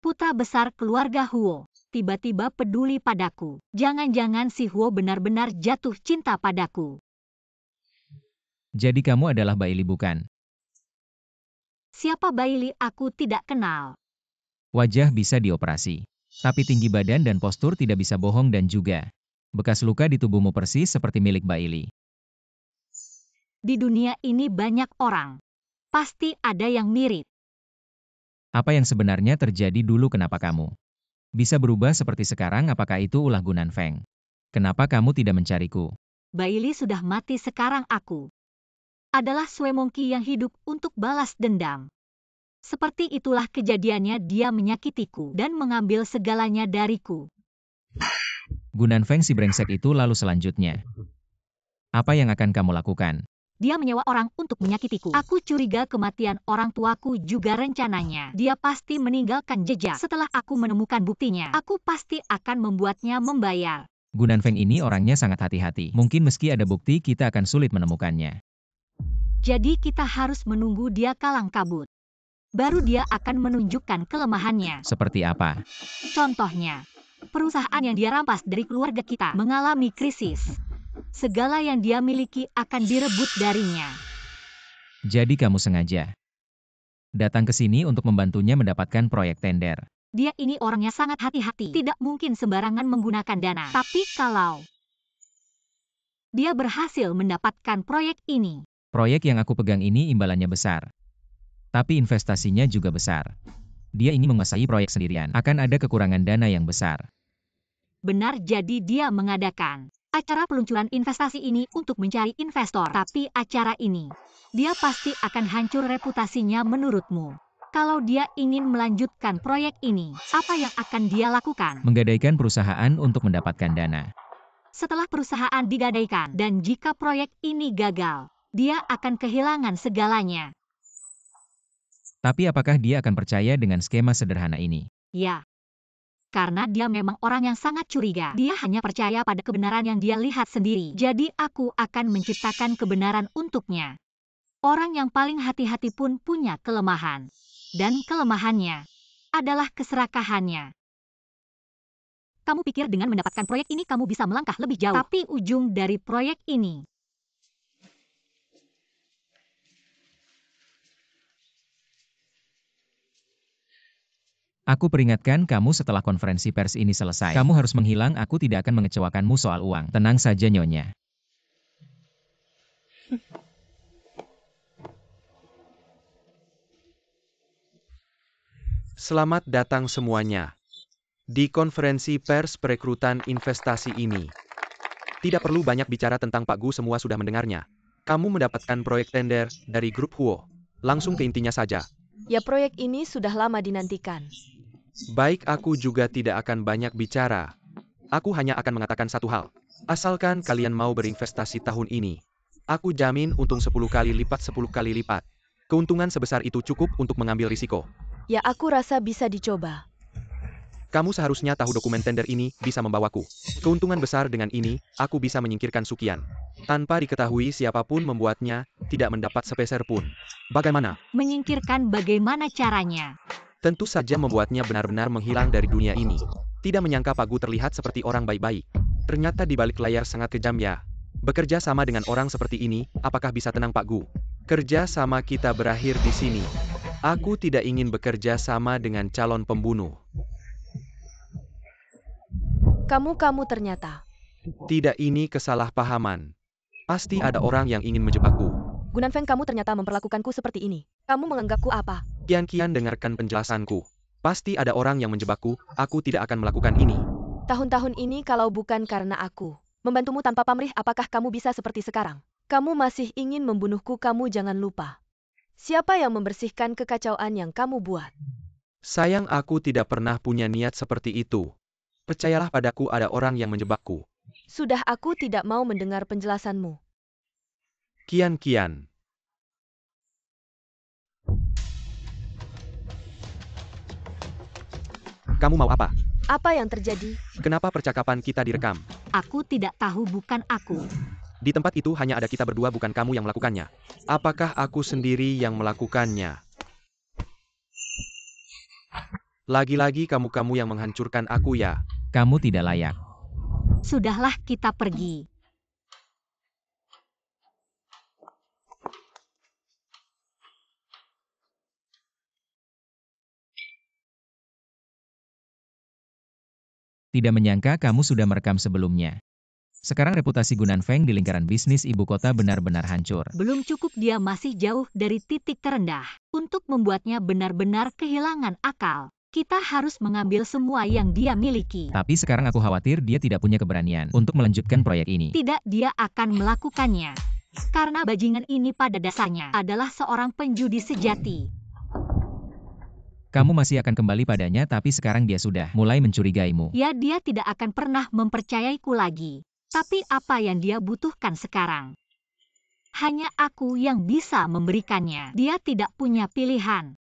Putra besar keluarga Huo tiba-tiba peduli padaku. Jangan-jangan si Huo benar-benar jatuh cinta padaku. Jadi kamu adalah Baili bukan? Siapa Baili aku tidak kenal. Wajah bisa dioperasi. Tapi tinggi badan dan postur tidak bisa bohong, dan juga bekas luka di tubuhmu persis seperti milik Baili. Di dunia ini banyak orang. Pasti ada yang mirip. Apa yang sebenarnya terjadi dulu? Kenapa kamu bisa berubah seperti sekarang? Apakah itu ulah Gu Nanfeng? Kenapa kamu tidak mencariku? Baili sudah mati, sekarang aku adalah Sue Monkey yang hidup untuk balas dendam. Seperti itulah kejadiannya, dia menyakitiku dan mengambil segalanya dariku. Gu Nanfeng si brengsek itu. Lalu selanjutnya, apa yang akan kamu lakukan? Dia menyewa orang untuk menyakitiku. Aku curiga kematian orang tuaku juga rencananya. Dia pasti meninggalkan jejak. Setelah aku menemukan buktinya, aku pasti akan membuatnya membayar. Gu Nanfeng ini orangnya sangat hati-hati. Mungkin meski ada bukti, kita akan sulit menemukannya. Jadi kita harus menunggu dia kalang kabut. Baru dia akan menunjukkan kelemahannya. Seperti apa? Contohnya, perusahaan yang dia rampas dari keluarga kita mengalami krisis. Segala yang dia miliki akan direbut darinya. Jadi kamu sengaja datang ke sini untuk membantunya mendapatkan proyek tender. Dia ini orangnya sangat hati-hati. Tidak mungkin sembarangan menggunakan dana. Tapi kalau dia berhasil mendapatkan proyek ini. Proyek yang aku pegang ini imbalannya besar. Tapi investasinya juga besar. Dia ingin menguasai proyek sendirian. Akan ada kekurangan dana yang besar. Benar, jadi dia mengadakan acara peluncuran investasi ini untuk mencari investor. Tapi acara ini, dia pasti akan hancur reputasinya. Menurutmu, kalau dia ingin melanjutkan proyek ini, apa yang akan dia lakukan? Menggadaikan perusahaan untuk mendapatkan dana. Setelah perusahaan digadaikan, dan jika proyek ini gagal, dia akan kehilangan segalanya. Tapi apakah dia akan percaya dengan skema sederhana ini? Ya. karena dia memang orang yang sangat curiga. Dia hanya percaya pada kebenaran yang dia lihat sendiri. Jadi aku akan menciptakan kebenaran untuknya. Orang yang paling hati-hati pun punya kelemahan. Dan kelemahannya adalah keserakahannya. Kamu pikir dengan mendapatkan proyek ini kamu bisa melangkah lebih jauh. Tapi ujung dari proyek ini Aku peringatkan kamu setelah konferensi pers ini selesai. Kamu harus menghilang, aku tidak akan mengecewakanmu soal uang. Tenang saja Nyonya. Selamat datang semuanya di konferensi pers perekrutan investasi ini. Tidak perlu banyak bicara tentang Pak Gu, semua sudah mendengarnya. Kamu mendapatkan proyek tender dari grup Huo. Langsung ke intinya saja. Ya, proyek ini sudah lama dinantikan. Baik, aku juga tidak akan banyak bicara. Aku hanya akan mengatakan satu hal. Asalkan kalian mau berinvestasi tahun ini, aku jamin untung 10 kali lipat, 10 kali lipat. Keuntungan sebesar itu cukup untuk mengambil risiko. Ya, aku rasa bisa dicoba. Kamu seharusnya tahu dokumen tender ini bisa membawaku keuntungan besar. Dengan ini, aku bisa menyingkirkan Sukian. Tanpa diketahui siapapun membuatnya, tidak mendapat sepeser pun. Bagaimana? menyingkirkan bagaimana caranya. Tentu saja membuatnya benar-benar menghilang dari dunia ini. Tidak menyangka Pak Gu terlihat seperti orang baik-baik. Ternyata di balik layar sangat kejam ya. Bekerja sama dengan orang seperti ini, apakah bisa tenang Pak Gu? Kerja sama kita berakhir di sini. Aku tidak ingin bekerja sama dengan calon pembunuh. Kamu ternyata. Tidak, ini kesalahpahaman. Pasti ada orang yang ingin menjebakku. Gunanfeng, kamu ternyata memperlakukanku seperti ini. Kamu menganggapku apa? Kian, dengarkan penjelasanku. Pasti ada orang yang menjebakku, aku tidak akan melakukan ini. Tahun-tahun ini kalau bukan karena aku membantumu tanpa pamrih, apakah kamu bisa seperti sekarang? Kamu masih ingin membunuhku, kamu jangan lupa. Siapa yang membersihkan kekacauan yang kamu buat? Sayang, aku tidak pernah punya niat seperti itu. Percayalah padaku, ada orang yang menjebakku. Sudah, aku tidak mau mendengar penjelasanmu. Kian. Kamu mau apa? Apa yang terjadi? Kenapa percakapan kita direkam? Aku tidak tahu, bukan aku. Di tempat itu hanya ada kita berdua, bukan kamu yang melakukannya. Apakah aku sendiri yang melakukannya? Lagi-lagi kamu yang menghancurkan aku ya. Kamu tidak layak. Sudahlah, kita pergi. Tidak menyangka kamu sudah merekam sebelumnya. Sekarang reputasi Gunanfeng di lingkaran bisnis ibu kota benar-benar hancur. Belum cukup, dia masih jauh dari titik terendah. Untuk membuatnya benar-benar kehilangan akal, kita harus mengambil semua yang dia miliki. Tapi sekarang aku khawatir dia tidak punya keberanian untuk melanjutkan proyek ini. Tidak, dia akan melakukannya. Karena bajingan ini pada dasarnya adalah seorang penjudi sejati. Kamu masih akan kembali padanya, tapi sekarang dia sudah mulai mencurigaimu. Ya, dia tidak akan pernah mempercayaiku lagi. Tapi apa yang dia butuhkan sekarang? Hanya aku yang bisa memberikannya. Dia tidak punya pilihan.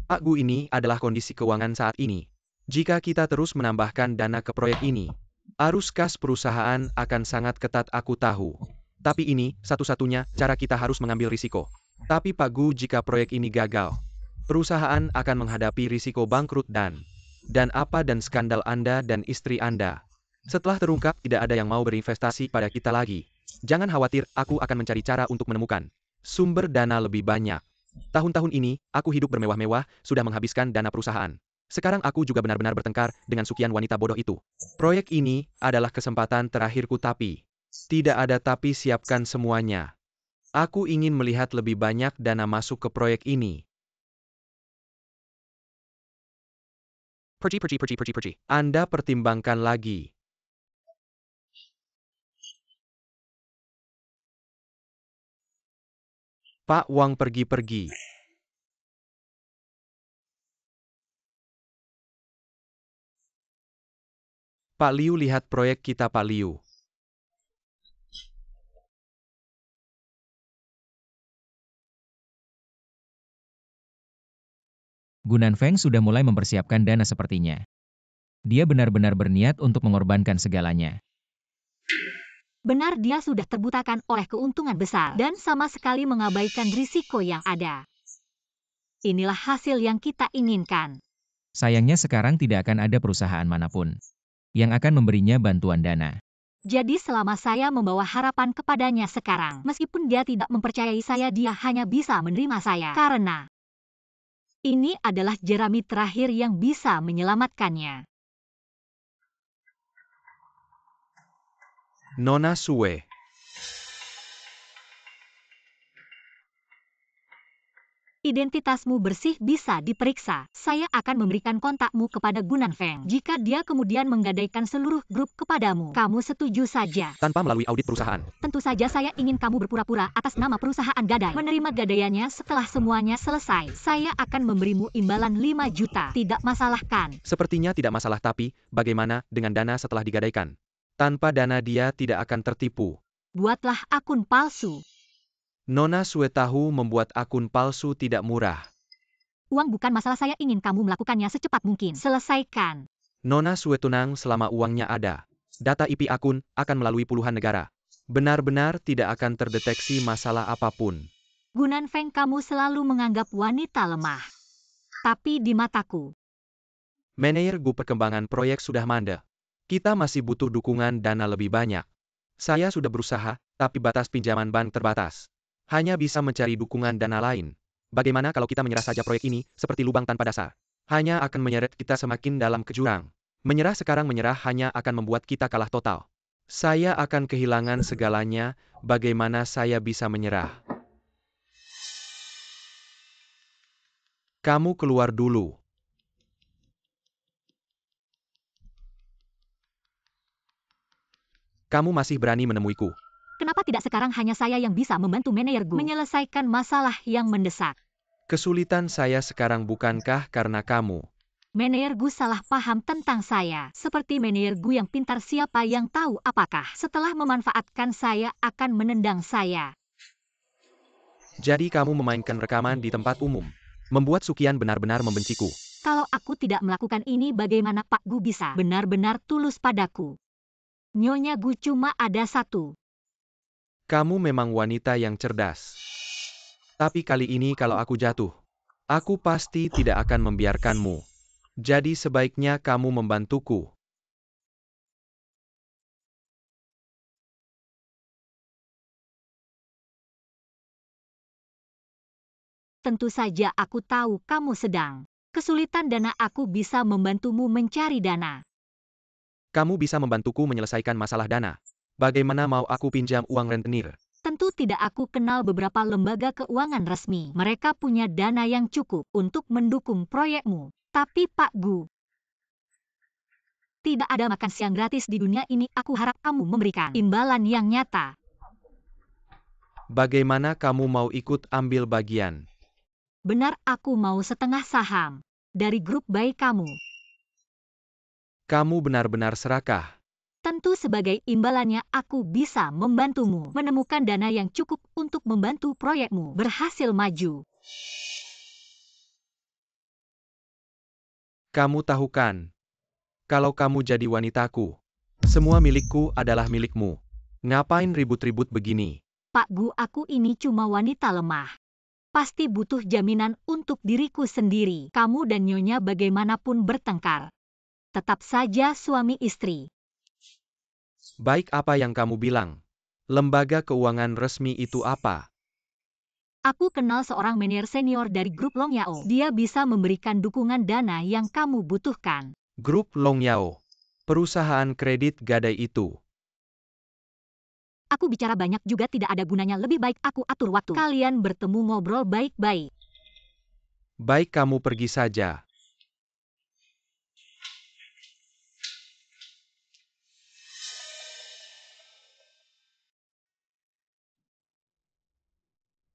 Pak Gu, ini adalah kondisi keuangan saat ini. Jika kita terus menambahkan dana ke proyek ini, arus kas perusahaan akan sangat ketat, aku tahu. Tapi ini satu-satunya cara, kita harus mengambil risiko. Tapi Pak Gu, jika proyek ini gagal, perusahaan akan menghadapi risiko bangkrut dan skandal Anda dan istri Anda. Setelah terungkap, tidak ada yang mau berinvestasi pada kita lagi. Jangan khawatir, aku akan mencari cara untuk menemukan sumber dana lebih banyak. Tahun-tahun ini, aku hidup bermewah-mewah, sudah menghabiskan dana perusahaan. Sekarang aku juga benar-benar bertengkar dengan Sukian, wanita bodoh itu. Proyek ini adalah kesempatan terakhirku, tapi tidak ada tapi, siapkan semuanya. Aku ingin melihat lebih banyak dana masuk ke proyek ini. Pergi. Anda pertimbangkan lagi. Pak Wang pergi. Pak Liu, lihat proyek kita Pak Liu. Gunanfeng sudah mulai mempersiapkan dana sepertinya. Dia benar-benar berniat untuk mengorbankan segalanya. Benar, dia sudah terbutakan oleh keuntungan besar dan sama sekali mengabaikan risiko yang ada. Inilah hasil yang kita inginkan. Sayangnya sekarang tidak akan ada perusahaan manapun yang akan memberinya bantuan dana. Jadi selama saya membawa harapan kepadanya sekarang, meskipun dia tidak mempercayai saya, dia hanya bisa menerima saya karena ini adalah jerami terakhir yang bisa menyelamatkannya. Nona Sue. Identitasmu bersih bisa diperiksa. Saya akan memberikan kontakmu kepada Gunan Feng. Jika dia kemudian menggadaikan seluruh grup kepadamu, kamu setuju saja. Tanpa melalui audit perusahaan. Tentu saja saya ingin kamu berpura-pura atas nama perusahaan gadai. Menerima gadaiannya setelah semuanya selesai. Saya akan memberimu imbalan 5 juta. Tidak masalah kan? Sepertinya tidak masalah, tapi bagaimana dengan dana setelah digadaikan? Tanpa dana dia tidak akan tertipu. Buatlah akun palsu. Nona Sue tahu membuat akun palsu tidak murah. Uang bukan masalah, saya ingin kamu melakukannya secepat mungkin. Selesaikan. Nona Sue tenang selama uangnya ada. Data IP akun akan melalui puluhan negara. Benar-benar tidak akan terdeteksi masalah apapun. Gunan Feng, kamu selalu menganggap wanita lemah. Tapi di mataku, Manajer Gu perkembangan proyek sudah mandek. Kita masih butuh dukungan dana lebih banyak. Saya sudah berusaha, tapi batas pinjaman bank terbatas. Hanya bisa mencari dukungan dana lain. Bagaimana kalau kita menyerah saja proyek ini, seperti lubang tanpa dasar? Hanya akan menyeret kita semakin dalam ke jurang. Menyerah sekarang hanya akan membuat kita kalah total. Saya akan kehilangan segalanya, bagaimana saya bisa menyerah? Kamu keluar dulu. Kamu masih berani menemuiku. kenapa tidak sekarang hanya saya yang bisa membantu manajer Gu menyelesaikan masalah yang mendesak? Kesulitan saya sekarang bukankah karena kamu? Manajer Gu salah paham tentang saya. Seperti manajer Gu yang pintar, siapa yang tahu apakah setelah memanfaatkan saya akan menendang saya. Jadi kamu memainkan rekaman di tempat umum. Membuat Sukian benar-benar membenciku. Kalau aku tidak melakukan ini, bagaimana Pak Gu bisa benar-benar tulus padaku? Nyonya Gu cuma ada satu. Kamu memang wanita yang cerdas. Tapi kali ini kalau aku jatuh, aku pasti tidak akan membiarkanmu. Jadi sebaiknya kamu membantuku. Tentu saja aku tahu kamu sedang kesulitan dana. Aku bisa membantumu mencari dana. Kamu bisa membantuku menyelesaikan masalah dana. Bagaimana mau aku pinjam uang rentenir? Tentu tidak, aku kenal beberapa lembaga keuangan resmi. Mereka punya dana yang cukup untuk mendukung proyekmu. Tapi Pak Gu, tidak ada makan siang gratis di dunia ini. Aku harap kamu memberikan imbalan yang nyata. Bagaimana kamu mau ikut ambil bagian? Benar, aku mau setengah saham dari grup bayi kamu. Kamu benar-benar serakah. Tentu sebagai imbalannya aku bisa membantumu menemukan dana yang cukup untuk membantu proyekmu berhasil maju. Kamu tahu kan? Kalau kamu jadi wanitaku, semua milikku adalah milikmu. Ngapain ribut-ribut begini? Pak Gu, aku ini cuma wanita lemah. Pasti butuh jaminan untuk diriku sendiri. Kamu dan Nyonya bagaimanapun bertengkar, tetap saja suami istri. Baik, apa yang kamu bilang? Lembaga keuangan resmi itu apa? Aku kenal seorang manajer senior dari grup Long Yao. Dia bisa memberikan dukungan dana yang kamu butuhkan. Grup Long Yao. Perusahaan kredit gadai itu. Aku bicara banyak juga tidak ada gunanya. Lebih baik aku atur waktu. Kalian bertemu ngobrol baik-baik. Baik, kamu pergi saja.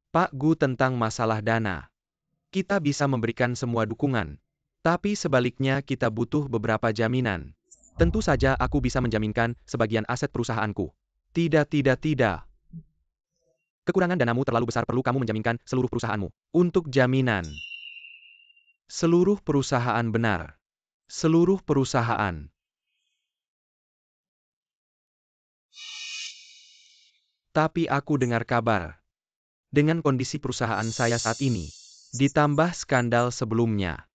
Pak Gu, tentang masalah dana. Kita bisa memberikan semua dukungan. Tapi sebaliknya kita butuh beberapa jaminan. Tentu saja aku bisa menjaminkan sebagian aset perusahaanku. Tidak. Kekurangan danamu terlalu besar, perlu kamu menjaminkan seluruh perusahaanmu. Untuk jaminan seluruh perusahaan, benar. seluruh perusahaan. Tapi aku dengar kabar. Dengan kondisi perusahaan saya saat ini, ditambah skandal sebelumnya,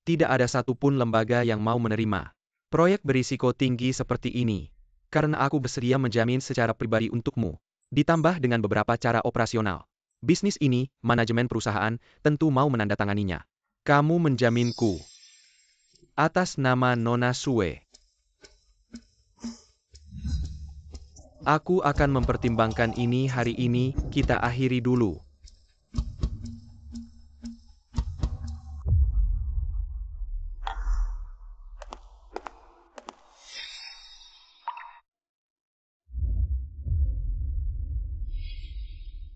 tidak ada satupun lembaga yang mau menerima proyek berisiko tinggi seperti ini, karena aku bersedia menjamin secara pribadi untukmu, ditambah dengan beberapa cara operasional. Bisnis ini, manajemen perusahaan, tentu mau menandatanganinya. Kamu menjaminku. Atas nama Nona Sue. Aku akan mempertimbangkan ini hari ini, kita akhiri dulu.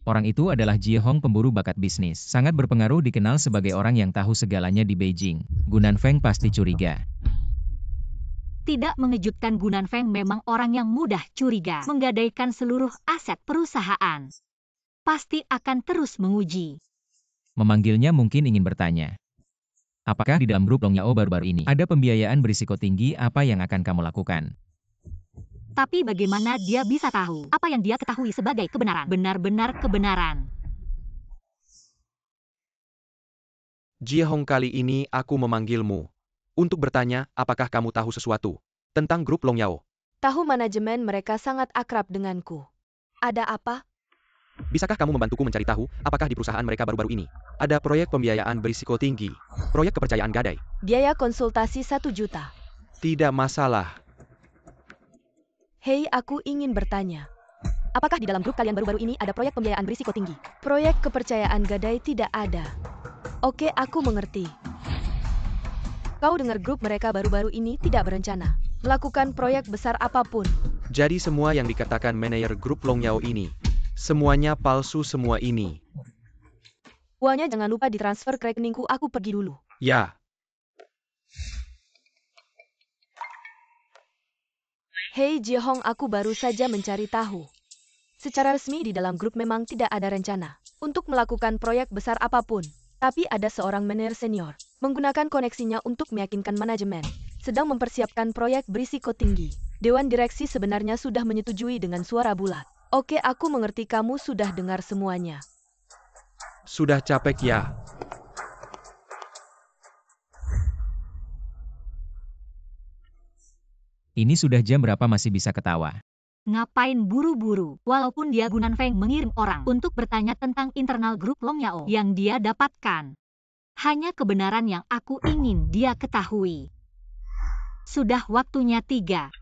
Orang itu adalah Jie Hong, pemburu bakat bisnis. Sangat berpengaruh, dikenal sebagai orang yang tahu segalanya di Beijing. Gunan Feng pasti curiga. Tidak mengejutkan, Gunan Feng memang orang yang mudah curiga. Menggadaikan seluruh aset perusahaan. Pasti akan terus menguji. Memanggilnya mungkin ingin bertanya. Apakah di dalam grup Long Yao baru-baru ini ada pembiayaan berisiko tinggi? Apa yang akan kamu lakukan? Tapi bagaimana dia bisa tahu apa yang dia ketahui sebagai kebenaran? Benar-benar kebenaran. Jie Hong, kali ini aku memanggilmu untuk bertanya, apakah kamu tahu sesuatu tentang grup Long Yao? Tahu, manajemen mereka sangat akrab denganku. Ada apa? Bisakah kamu membantuku mencari tahu, apakah di perusahaan mereka baru-baru ini ada proyek pembiayaan berisiko tinggi, proyek kepercayaan gadai? Biaya konsultasi 1 juta. Tidak masalah. Hei, aku ingin bertanya. Apakah di dalam grup kalian baru-baru ini ada proyek pembiayaan berisiko tinggi? Proyek kepercayaan gadai tidak ada. Oke, aku mengerti. Kau dengar grup mereka baru-baru ini tidak berencana melakukan proyek besar apapun. Jadi semua yang dikatakan manajer grup Long Yao ini, semuanya palsu semua ini. Uangnya jangan lupa ditransfer ke rekeningku, aku pergi dulu. Ya. Hei Jie Hong, aku baru saja mencari tahu. Secara resmi di dalam grup memang tidak ada rencana untuk melakukan proyek besar apapun. Tapi ada seorang manajer senior menggunakan koneksinya untuk meyakinkan manajemen sedang mempersiapkan proyek berisiko tinggi. Dewan direksi sebenarnya sudah menyetujui dengan suara bulat. Oke, aku mengerti, kamu sudah dengar semuanya. Sudah capek ya? Ini sudah jam berapa masih bisa ketawa? Ngapain buru-buru? Walaupun dia Gunan Feng mengirim orang untuk bertanya tentang internal grup Long Yao yang dia dapatkan. Hanya kebenaran yang aku ingin dia ketahui. Sudah waktunya 3.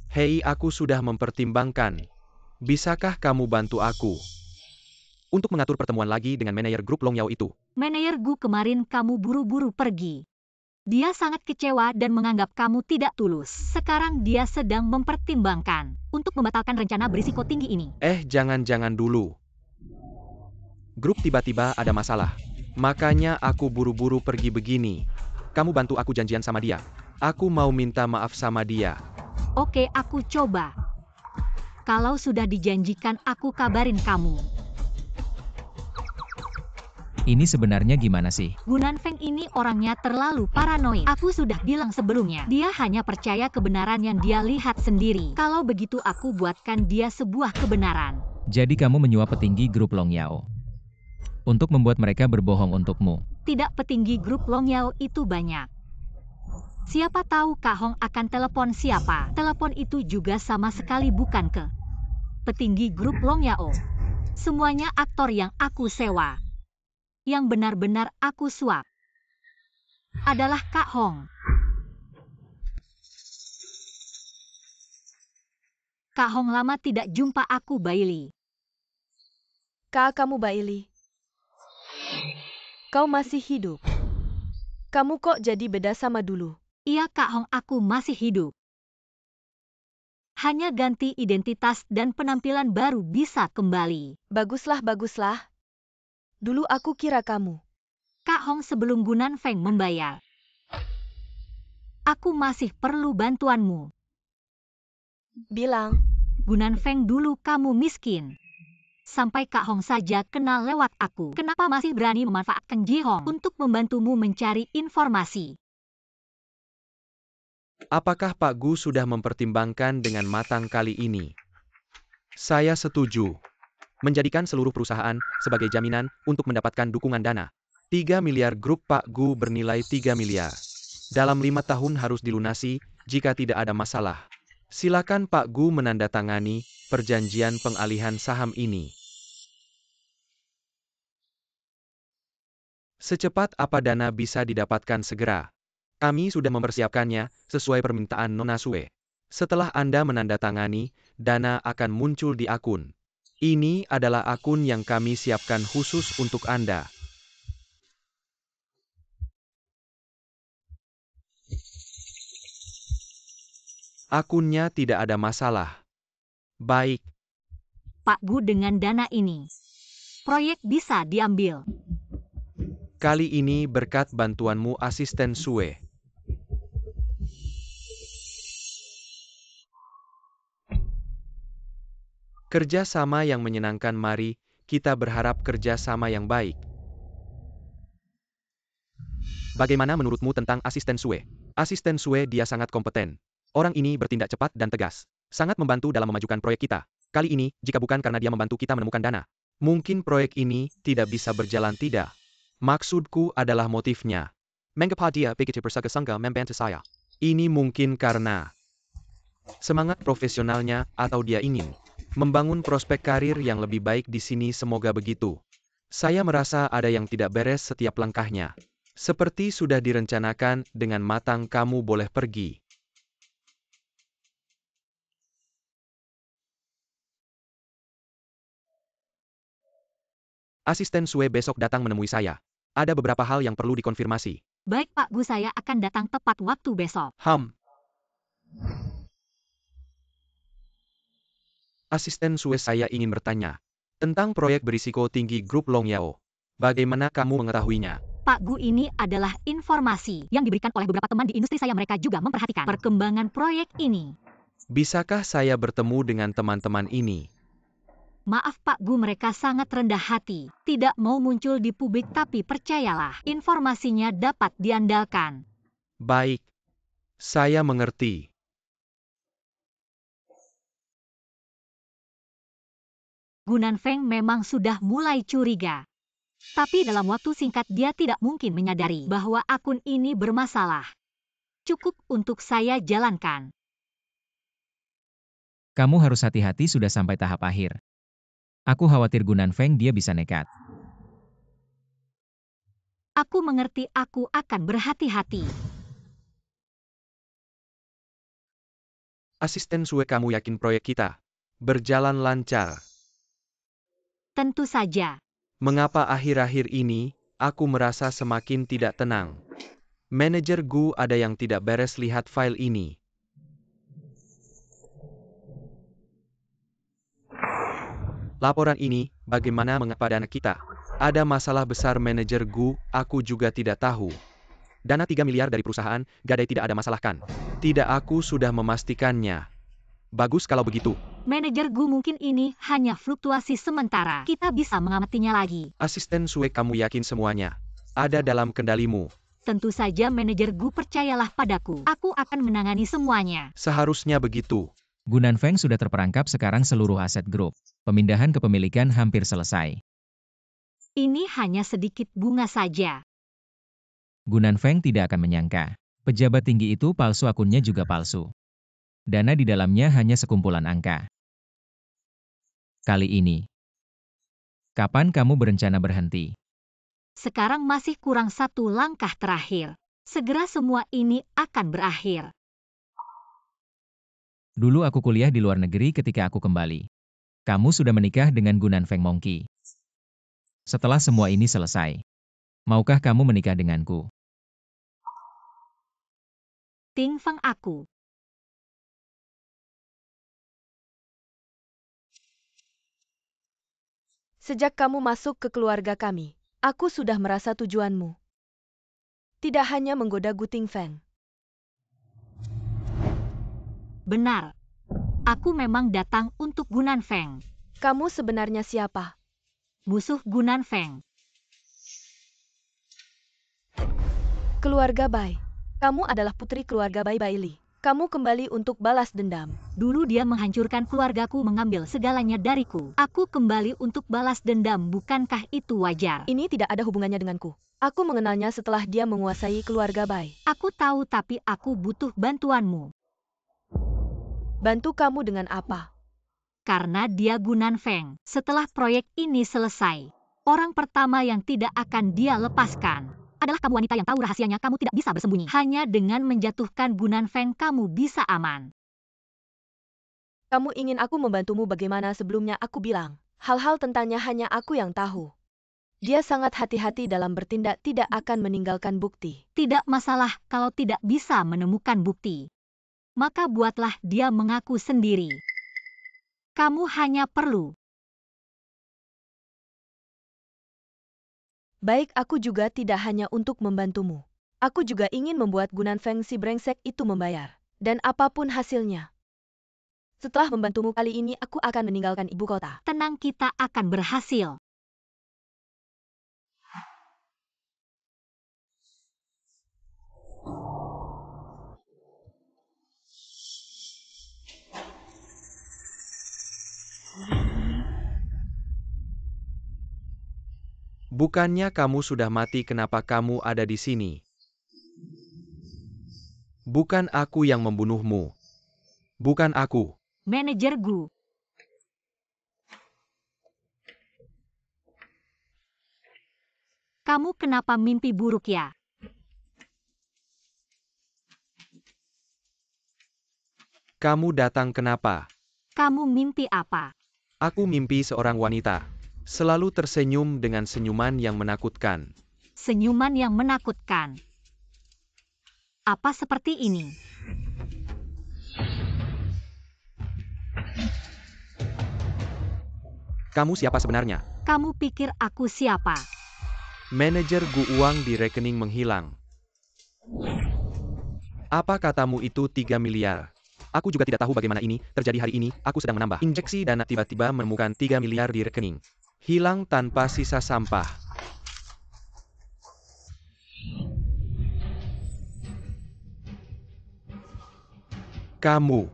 Hei, aku sudah mempertimbangkan. Bisakah kamu bantu aku untuk mengatur pertemuan lagi dengan manajer grup Long Yao itu? Manajer Gu, kemarin kamu buru-buru pergi. Dia sangat kecewa dan menganggap kamu tidak tulus. Sekarang dia sedang mempertimbangkan untuk membatalkan rencana berisiko tinggi ini. Jangan-jangan dulu. Grup tiba-tiba ada masalah. Makanya aku buru-buru pergi begini. Kamu bantu aku janjian sama dia. Aku mau minta maaf sama dia. Oke, aku coba. Kalau sudah dijanjikan, aku kabarin kamu. Ini sebenarnya gimana sih? Gunan Feng ini orangnya terlalu paranoid. Aku sudah bilang sebelumnya, dia hanya percaya kebenaran yang dia lihat sendiri. Kalau begitu aku buatkan dia sebuah kebenaran. Jadi kamu menyuap petinggi grup Long Yao untuk membuat mereka berbohong untukmu. Tidak, petinggi grup Long Yao itu banyak. Siapa tahu Kak Hong akan telepon siapa. Telepon itu juga sama sekali bukan ke petinggi grup Long Yao. Semuanya aktor yang aku sewa. Yang benar-benar aku suap adalah Kak Hong. Kak Hong, lama tidak jumpa, aku Bailey. Kak, kamu Bailey. Kau masih hidup. Kamu kok jadi beda sama dulu? Iya Kak Hong, aku masih hidup. Hanya ganti identitas dan penampilan baru bisa kembali. Baguslah, baguslah. Dulu aku kira kamu. Kak Hong, sebelum Gunan Feng membayar, aku masih perlu bantuanmu. Bilang. Gunan Feng, dulu kamu miskin. sampai Kak Hong saja kenal lewat aku. Kenapa masih berani memanfaatkan Ji Hong untuk membantumu mencari informasi? Apakah Pak Gu sudah mempertimbangkan dengan matang kali ini? Saya setuju. Menjadikan seluruh perusahaan sebagai jaminan untuk mendapatkan dukungan dana. 3 miliar grup Pak Gu bernilai 3 miliar. Dalam 5 tahun harus dilunasi jika tidak ada masalah. Silakan Pak Gu menandatangani perjanjian pengalihan saham ini. Secepat apa dana bisa didapatkan segera? Kami sudah mempersiapkannya sesuai permintaan Nona Sue. Setelah Anda menandatangani, dana akan muncul di akun. Ini adalah akun yang kami siapkan khusus untuk Anda. Akunnya tidak ada masalah. Baik. Pak Gu, dengan dana ini, proyek bisa diambil. Kali ini berkat bantuanmu Asisten Sue. Kerja sama yang menyenangkan, mari kita berharap kerja sama yang baik. Bagaimana menurutmu tentang Asisten Sue? Asisten Sue dia sangat kompeten. Orang ini bertindak cepat dan tegas. Sangat membantu dalam memajukan proyek kita. Kali ini, jika bukan karena dia membantu kita menemukan dana, mungkin proyek ini tidak bisa berjalan tidak. Maksudku adalah motifnya. Mengapa dia begitu bersungguh-sungguh membantu saya? Ini mungkin karena semangat profesionalnya atau dia ingin membangun prospek karir yang lebih baik di sini, semoga begitu. Saya merasa ada yang tidak beres setiap langkahnya. Seperti sudah direncanakan dengan matang, kamu boleh pergi. Asisten Sue besok datang menemui saya. Ada beberapa hal yang perlu dikonfirmasi. Baik Pak Gu, saya akan datang tepat waktu besok. Asisten Sue, saya ingin bertanya tentang proyek berisiko tinggi grup Long Yao. Bagaimana kamu mengetahuinya? Pak Gu, ini adalah informasi yang diberikan oleh beberapa teman di industri saya. Mereka juga memperhatikan perkembangan proyek ini. Bisakah saya bertemu dengan teman-teman ini? Maaf Pak Gu, mereka sangat rendah hati. Tidak mau muncul di publik, tapi percayalah, informasinya dapat diandalkan. Baik. Saya mengerti. Gu Nanfeng memang sudah mulai curiga. Tapi dalam waktu singkat dia tidak mungkin menyadari bahwa akun ini bermasalah. Cukup untuk saya jalankan. Kamu harus hati-hati, sudah sampai tahap akhir. Aku khawatir Gu Nanfeng dia bisa nekat. Aku mengerti, aku akan berhati-hati. Asisten Sue, kamu yakin proyek kita berjalan lancar? Tentu saja. Mengapa akhir-akhir ini aku merasa semakin tidak tenang? Manajer Gu, ada yang tidak beres, lihat file ini. Laporan ini, bagaimana, mengapa dana kita ada masalah besar? Manajer Gu, aku juga tidak tahu. Dana 3 miliar dari perusahaan gadai tidak ada masalah kan? Tidak, aku sudah memastikannya. Bagus kalau begitu. Manajer Gu, mungkin ini hanya fluktuasi sementara. Kita bisa mengamatinya lagi. Asisten Sue, kamu yakin semuanya ada dalam kendalimu? Tentu saja Manajer Gu, percayalah padaku. Aku akan menangani semuanya. Seharusnya begitu. Gu Nanfeng sudah terperangkap sekarang, seluruh aset grup. Pemindahan kepemilikan hampir selesai. Ini hanya sedikit bunga saja. Gu Nanfeng tidak akan menyangka. Pejabat tinggi itu palsu, akunnya juga palsu. Dana di dalamnya hanya sekumpulan angka. Kali ini, kapan kamu berencana berhenti? Sekarang masih kurang satu langkah terakhir. Segera semua ini akan berakhir. Dulu aku kuliah di luar negeri, ketika aku kembali. Kamu sudah menikah dengan Gu Nanfeng Monkey. Setelah semua ini selesai, maukah kamu menikah denganku? Ting Feng, aku. Sejak kamu masuk ke keluarga kami, aku sudah merasa tujuanmu. Tidak hanya menggoda Gu Tingfeng. Benar. Aku memang datang untuk Gu Nanfeng. Kamu sebenarnya siapa? Musuh Gunan Feng. Keluarga Bai. Kamu adalah putri keluarga Bai Bailey. Kamu kembali untuk balas dendam. Dulu dia menghancurkan keluargaku, mengambil segalanya dariku. Aku kembali untuk balas dendam, bukankah itu wajar? Ini tidak ada hubungannya denganku. Aku mengenalnya setelah dia menguasai keluarga Bai. Aku tahu, tapi aku butuh bantuanmu. Bantu kamu dengan apa? Karena dia Gunan Feng. Setelah proyek ini selesai, orang pertama yang tidak akan dia lepaskan adalah kamu, wanita yang tahu rahasianya. Kamu tidak bisa bersembunyi. Hanya dengan menjatuhkan Gunan Feng kamu bisa aman. Kamu ingin aku membantumu bagaimana? Sebelumnya aku bilang, hal-hal tentangnya hanya aku yang tahu. Dia sangat hati-hati dalam bertindak, tidak akan meninggalkan bukti. Tidak masalah kalau tidak bisa menemukan bukti. Maka buatlah dia mengaku sendiri. Kamu hanya perlu. Baik, aku juga tidak hanya untuk membantumu. Aku juga ingin membuat Gunan Feng si brengsek itu membayar. Dan apapun hasilnya. Setelah membantumu kali ini, aku akan meninggalkan ibu kota. Tenang, kita akan berhasil. Bukannya kamu sudah mati, kenapa kamu ada di sini? Bukan aku yang membunuhmu. Bukan aku. Manajer Gu. Kamu kenapa mimpi buruk ya? Kamu datang kenapa? Kamu mimpi apa? Aku mimpi seorang wanita. Selalu tersenyum dengan senyuman yang menakutkan. Senyuman yang menakutkan. Apa seperti ini? Kamu siapa sebenarnya? Kamu pikir aku siapa? Manajer Gu, uang di rekening menghilang. Apa katamu itu 3 miliar? Aku juga tidak tahu bagaimana ini terjadi hari ini. Aku sedang menambah injeksi dana, tiba-tiba menemukan 3 miliar di rekening. Hilang tanpa sisa sampah. Kamu.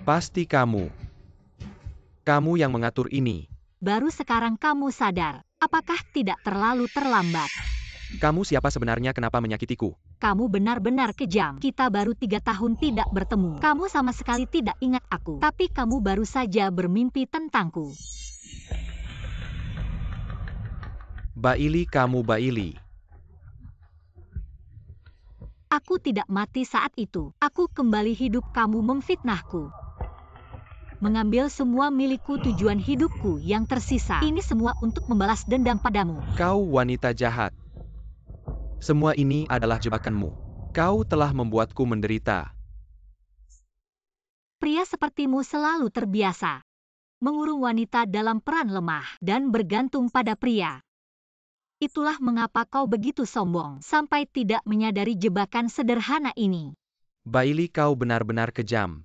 Pasti kamu. Kamu yang mengatur ini. Baru sekarang kamu sadar. Apakah tidak terlalu terlambat? Kamu siapa sebenarnya? Kenapa menyakitiku? Kamu benar-benar kejam. Kita baru 3 tahun tidak bertemu. Kamu sama sekali tidak ingat aku. Tapi kamu baru saja bermimpi tentangku. Bailey, kamu Bailey. Aku tidak mati saat itu. Aku kembali hidup. Kamu memfitnahku. Mengambil semua milikku, tujuan hidupku yang tersisa. Ini semua untuk membalas dendam padamu. Kau wanita jahat. Semua ini adalah jebakanmu. Kau telah membuatku menderita. Pria sepertimu selalu terbiasa mengurung wanita dalam peran lemah dan bergantung pada pria. Itulah mengapa kau begitu sombong sampai tidak menyadari jebakan sederhana ini. Bailey, kau benar-benar kejam.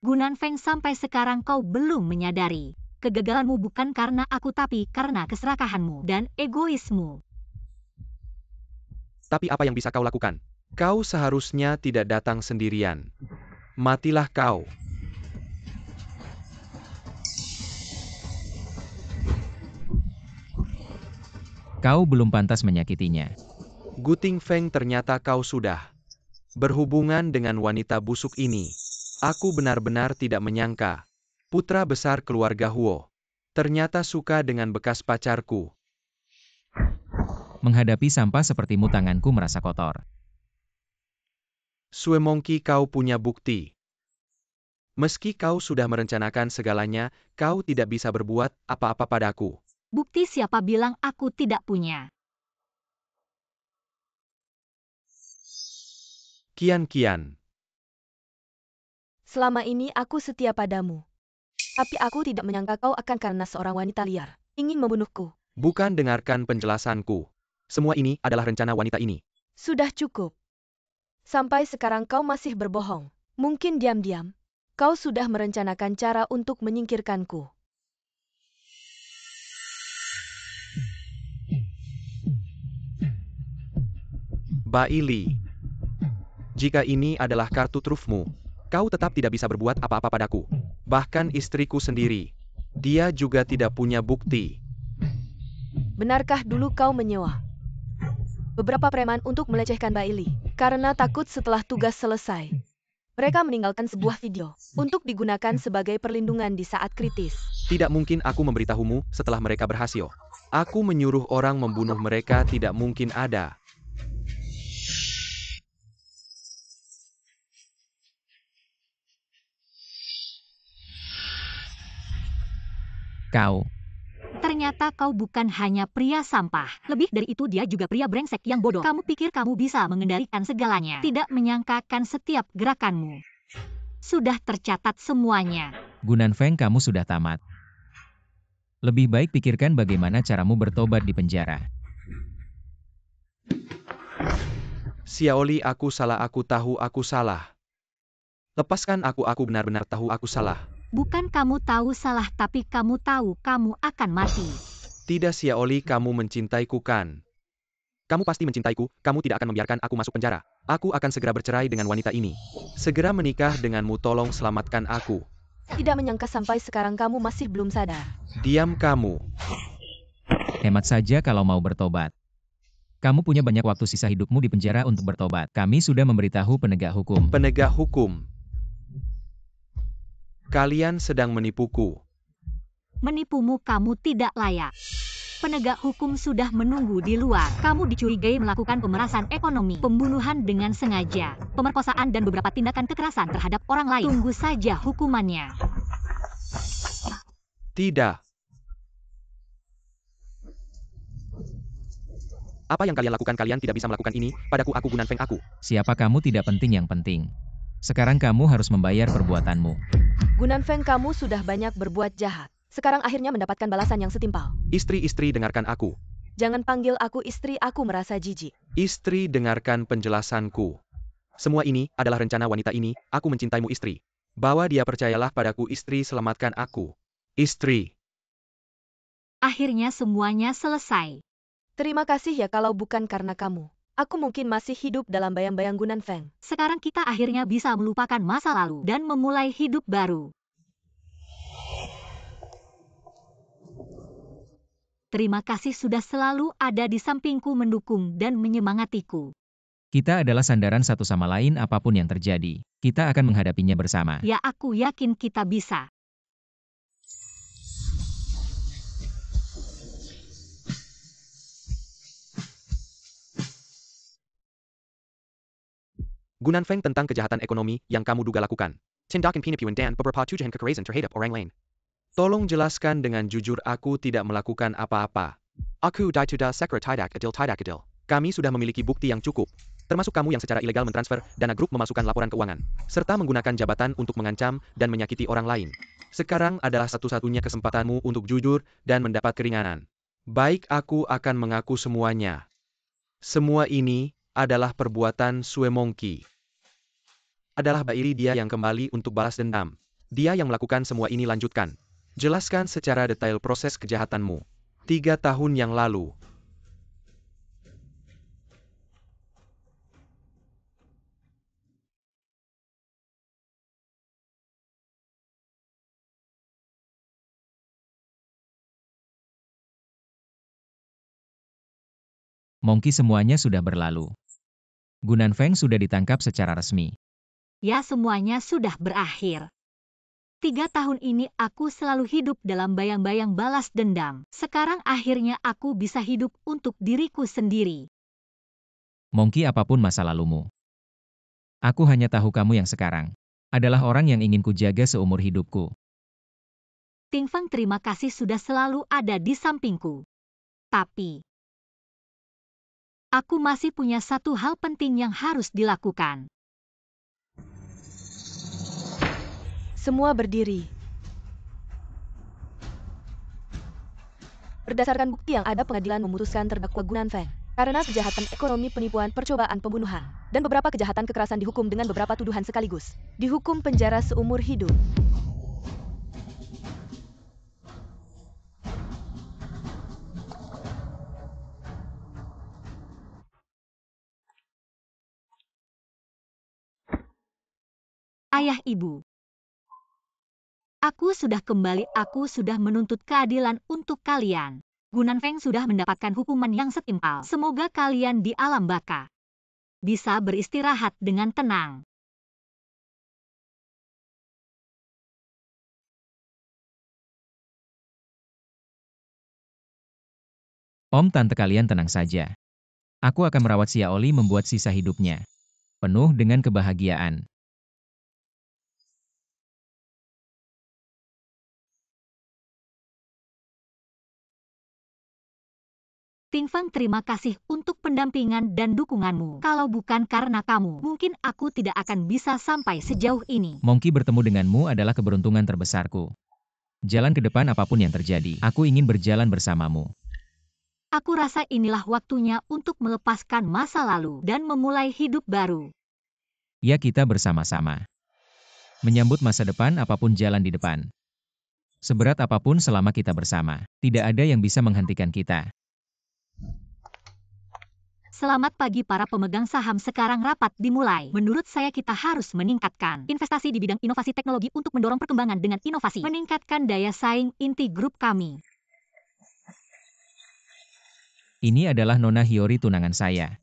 Gunan Feng, sampai sekarang kau belum menyadari. Kegagalanmu bukan karena aku, tapi karena keserakahanmu dan egoismu. Tapi apa yang bisa kau lakukan? Kau seharusnya tidak datang sendirian. Matilah kau. Kau belum pantas menyakitinya. Guting Feng, ternyata kau sudah berhubungan dengan wanita busuk ini. Aku benar-benar tidak menyangka. Putra besar keluarga Huo ternyata suka dengan bekas pacarku. Menghadapi sampah sepertimu, tanganku merasa kotor. Sue Monkey, kau punya bukti. Meski kau sudah merencanakan segalanya, kau tidak bisa berbuat apa-apa padaku. Bukti? Siapa bilang aku tidak punya? Kian. Selama ini aku setia padamu. Tapi aku tidak menyangka kau akan karena seorang wanita liar ingin membunuhku. Bukan, dengarkan penjelasanku. Semua ini adalah rencana wanita ini. Sudah cukup. Sampai sekarang kau masih berbohong. Mungkin diam-diam Kau sudah merencanakan cara untuk menyingkirkanku. Bailey, jika ini adalah kartu trufmu, kau tetap tidak bisa berbuat apa-apa padaku. Bahkan istriku sendiri. Dia juga tidak punya bukti. Benarkah dulu kau menyewa beberapa preman untuk melecehkan Bailey? Karena takut setelah tugas selesai, mereka meninggalkan sebuah video untuk digunakan sebagai perlindungan di saat kritis. Tidak mungkin aku memberitahumu setelah mereka berhasil. Aku menyuruh orang membunuh mereka, tidak mungkin ada. Kau. Ternyata kau bukan hanya pria sampah. Lebih dari itu, dia juga pria brengsek yang bodoh. Kamu pikir kamu bisa mengendalikan segalanya. Tidak menyangkakan setiap gerakanmu. Sudah tercatat semuanya. Gunan Feng, kamu sudah tamat. Lebih baik pikirkan bagaimana caramu bertobat di penjara. Xiaoli, aku salah, aku tahu aku salah. Lepaskan aku benar-benar tahu aku salah. Bukan kamu tahu salah, tapi kamu tahu kamu akan mati. Tidak Xiaoli, kamu mencintaiku kan? Kamu pasti mencintaiku, kamu tidak akan membiarkan aku masuk penjara. Aku akan segera bercerai dengan wanita ini. Segera menikah denganmu, tolong selamatkan aku. Tidak menyangka sampai sekarang kamu masih belum sadar. Diam kamu. Hemat saja kalau mau bertobat. Kamu punya banyak waktu sisa hidupmu di penjara untuk bertobat. Kami sudah memberitahu penegak hukum. Penegak hukum. Kalian sedang menipuku. Menipumu, kamu tidak layak. Penegak hukum sudah menunggu di luar. Kamu dicurigai melakukan pemerasan ekonomi, pembunuhan dengan sengaja, pemerkosaan dan beberapa tindakan kekerasan terhadap orang lain. Tunggu saja hukumannya. Tidak. Apa yang kalian lakukan? Kalian tidak bisa melakukan ini padaku, aku Gunan Feng, aku. Siapa kamu tidak penting, yang penting sekarang kamu harus membayar perbuatanmu. Gunan Feng, kamu sudah banyak berbuat jahat. Sekarang akhirnya mendapatkan balasan yang setimpal. Istri, dengarkan aku. Jangan panggil aku istri, aku merasa jijik. Istri, dengarkan penjelasanku. Semua ini adalah rencana wanita ini, aku mencintaimu istri. Bawa dia, percayalah padaku istri, selamatkan aku. Istri. Akhirnya semuanya selesai. Terima kasih ya, kalau bukan karena kamu, aku mungkin masih hidup dalam bayang-bayang Gunan Feng. Sekarang kita akhirnya bisa melupakan masa lalu dan memulai hidup baru. Terima kasih sudah selalu ada di sampingku, mendukung dan menyemangatiku. Kita adalah sandaran satu sama lain apapun yang terjadi. Kita akan menghadapinya bersama. Ya, aku yakin kita bisa. Gunan Feng, tentang kejahatan ekonomi yang kamu duga lakukan. Tindakan penipuan dan beberapa tuduhan kekerasan terhadap orang lain. Tolong jelaskan dengan jujur, aku tidak melakukan apa-apa. Aku tidak tidak adil. Kami sudah memiliki bukti yang cukup. Termasuk kamu yang secara ilegal mentransfer dana grup, memasukkan laporan keuangan, serta menggunakan jabatan untuk mengancam dan menyakiti orang lain. Sekarang adalah satu-satunya kesempatanmu untuk jujur dan mendapat keringanan. Baik, aku akan mengaku semuanya. Semua ini adalah perbuatan Sue Monkey. Adalah Bailey, dia yang kembali untuk balas dendam. Dia yang melakukan semua ini. Lanjutkan. Jelaskan secara detail proses kejahatanmu. 3 tahun yang lalu. Monkey, semuanya sudah berlalu. Gunan Feng sudah ditangkap secara resmi. Ya, semuanya sudah berakhir. 3 tahun ini aku selalu hidup dalam bayang-bayang balas dendam. Sekarang akhirnya aku bisa hidup untuk diriku sendiri. Monkey, apapun masa lalumu, aku hanya tahu kamu yang sekarang adalah orang yang ingin kujaga seumur hidupku. Ting Feng, terima kasih sudah selalu ada di sampingku. Tapi aku masih punya satu hal penting yang harus dilakukan. Semua berdiri. Berdasarkan bukti yang ada, pengadilan memutuskan terdakwa Gunan Feng Karena kejahatan ekonomi, penipuan, percobaan pembunuhan, dan beberapa kejahatan kekerasan dihukum dengan beberapa tuduhan sekaligus. Dihukum penjara seumur hidup. Ayah ibu. Aku sudah kembali, aku sudah menuntut keadilan untuk kalian. Gunan Feng sudah mendapatkan hukuman yang setimpal. Semoga kalian di alam baka bisa beristirahat dengan tenang. Om, tante kalian tenang saja. Aku akan merawat Xiaoli membuat sisa hidupnya penuh dengan kebahagiaan. Ting Feng, terima kasih untuk pendampingan dan dukunganmu. Kalau bukan karena kamu, mungkin aku tidak akan bisa sampai sejauh ini. Monkey, bertemu denganmu adalah keberuntungan terbesarku. Jalan ke depan apapun yang terjadi, aku ingin berjalan bersamamu. Aku rasa inilah waktunya untuk melepaskan masa lalu dan memulai hidup baru. Ya, kita bersama-sama menyambut masa depan apapun jalan di depan. Seberat apapun selama kita bersama, tidak ada yang bisa menghentikan kita. Selamat pagi para pemegang saham, sekarang rapat dimulai. Menurut saya kita harus meningkatkan investasi di bidang inovasi teknologi untuk mendorong perkembangan dengan inovasi. Meningkatkan daya saing inti grup kami. Ini adalah Nona Hiyori, tunangan saya.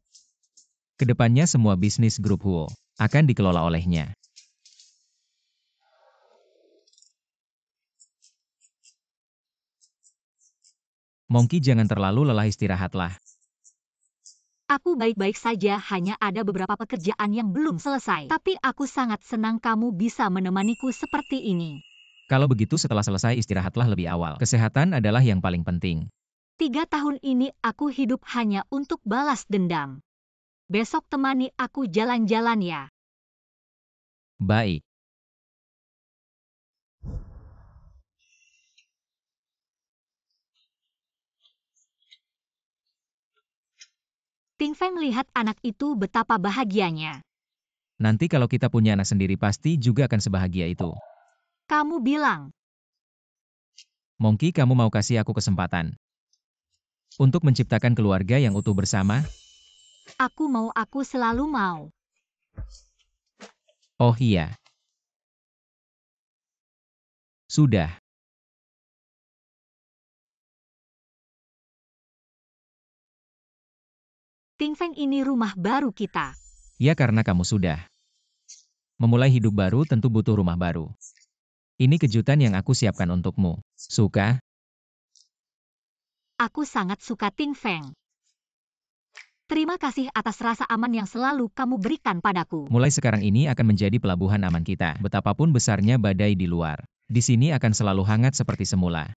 Kedepannya semua bisnis grup Huo akan dikelola olehnya. Monkey, jangan terlalu lelah, istirahatlah. Aku baik-baik saja, hanya ada beberapa pekerjaan yang belum selesai. Tapi aku sangat senang kamu bisa menemaniku seperti ini. Kalau begitu setelah selesai istirahatlah lebih awal. Kesehatan adalah yang paling penting. 3 tahun ini aku hidup hanya untuk balas dendam. Besok temani aku jalan-jalan ya. Baik. Ting Feng lihat anak itu betapa bahagianya. Nanti kalau kita punya anak sendiri pasti juga akan sebahagia itu. Kamu bilang, Monkey, kamu mau kasih aku kesempatan untuk menciptakan keluarga yang utuh bersama? aku mau, aku selalu mau. Oh iya. Sudah. Ting Feng, ini rumah baru kita. Ya, karena kamu sudah memulai hidup baru, tentu butuh rumah baru. Ini kejutan yang aku siapkan untukmu. Suka? Aku sangat suka Ting Feng. Terima kasih atas rasa aman yang selalu kamu berikan padaku. Mulai sekarang ini akan menjadi pelabuhan aman kita. Betapapun besarnya badai di luar, di sini akan selalu hangat seperti semula.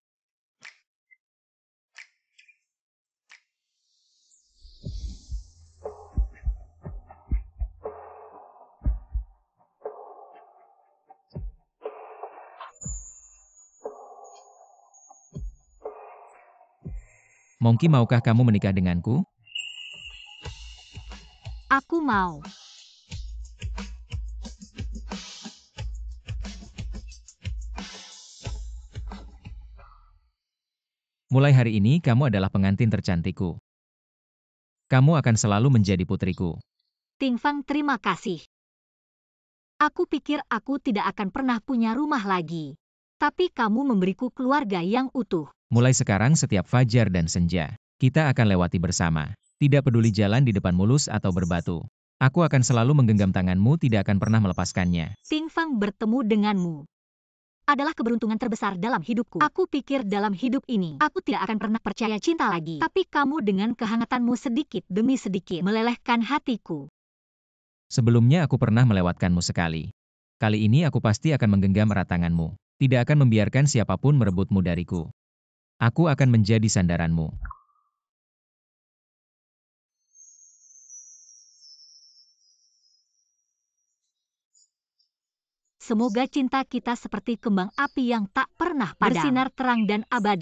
Monkey, maukah kamu menikah denganku? Aku mau. Mulai hari ini kamu adalah pengantin tercantikku. Kamu akan selalu menjadi putriku. Ting Feng, terima kasih. Aku pikir aku tidak akan pernah punya rumah lagi. Tapi kamu memberiku keluarga yang utuh. Mulai sekarang setiap fajar dan senja, kita akan lewati bersama. Tidak peduli jalan di depan mulus atau berbatu. Aku akan selalu menggenggam tanganmu, tidak akan pernah melepaskannya. Ting Feng, bertemu denganmu adalah keberuntungan terbesar dalam hidupku. Aku pikir dalam hidup ini, aku tidak akan pernah percaya cinta lagi. Tapi kamu dengan kehangatanmu sedikit demi sedikit melelehkan hatiku. Sebelumnya aku pernah melewatkanmu sekali. Kali ini aku pasti akan menggenggam erat tanganmu. Tidak akan membiarkan siapapun merebutmu dariku. Aku akan menjadi sandaranmu. Semoga cinta kita seperti kembang api yang tak pernah padam, bersinar terang dan abadi.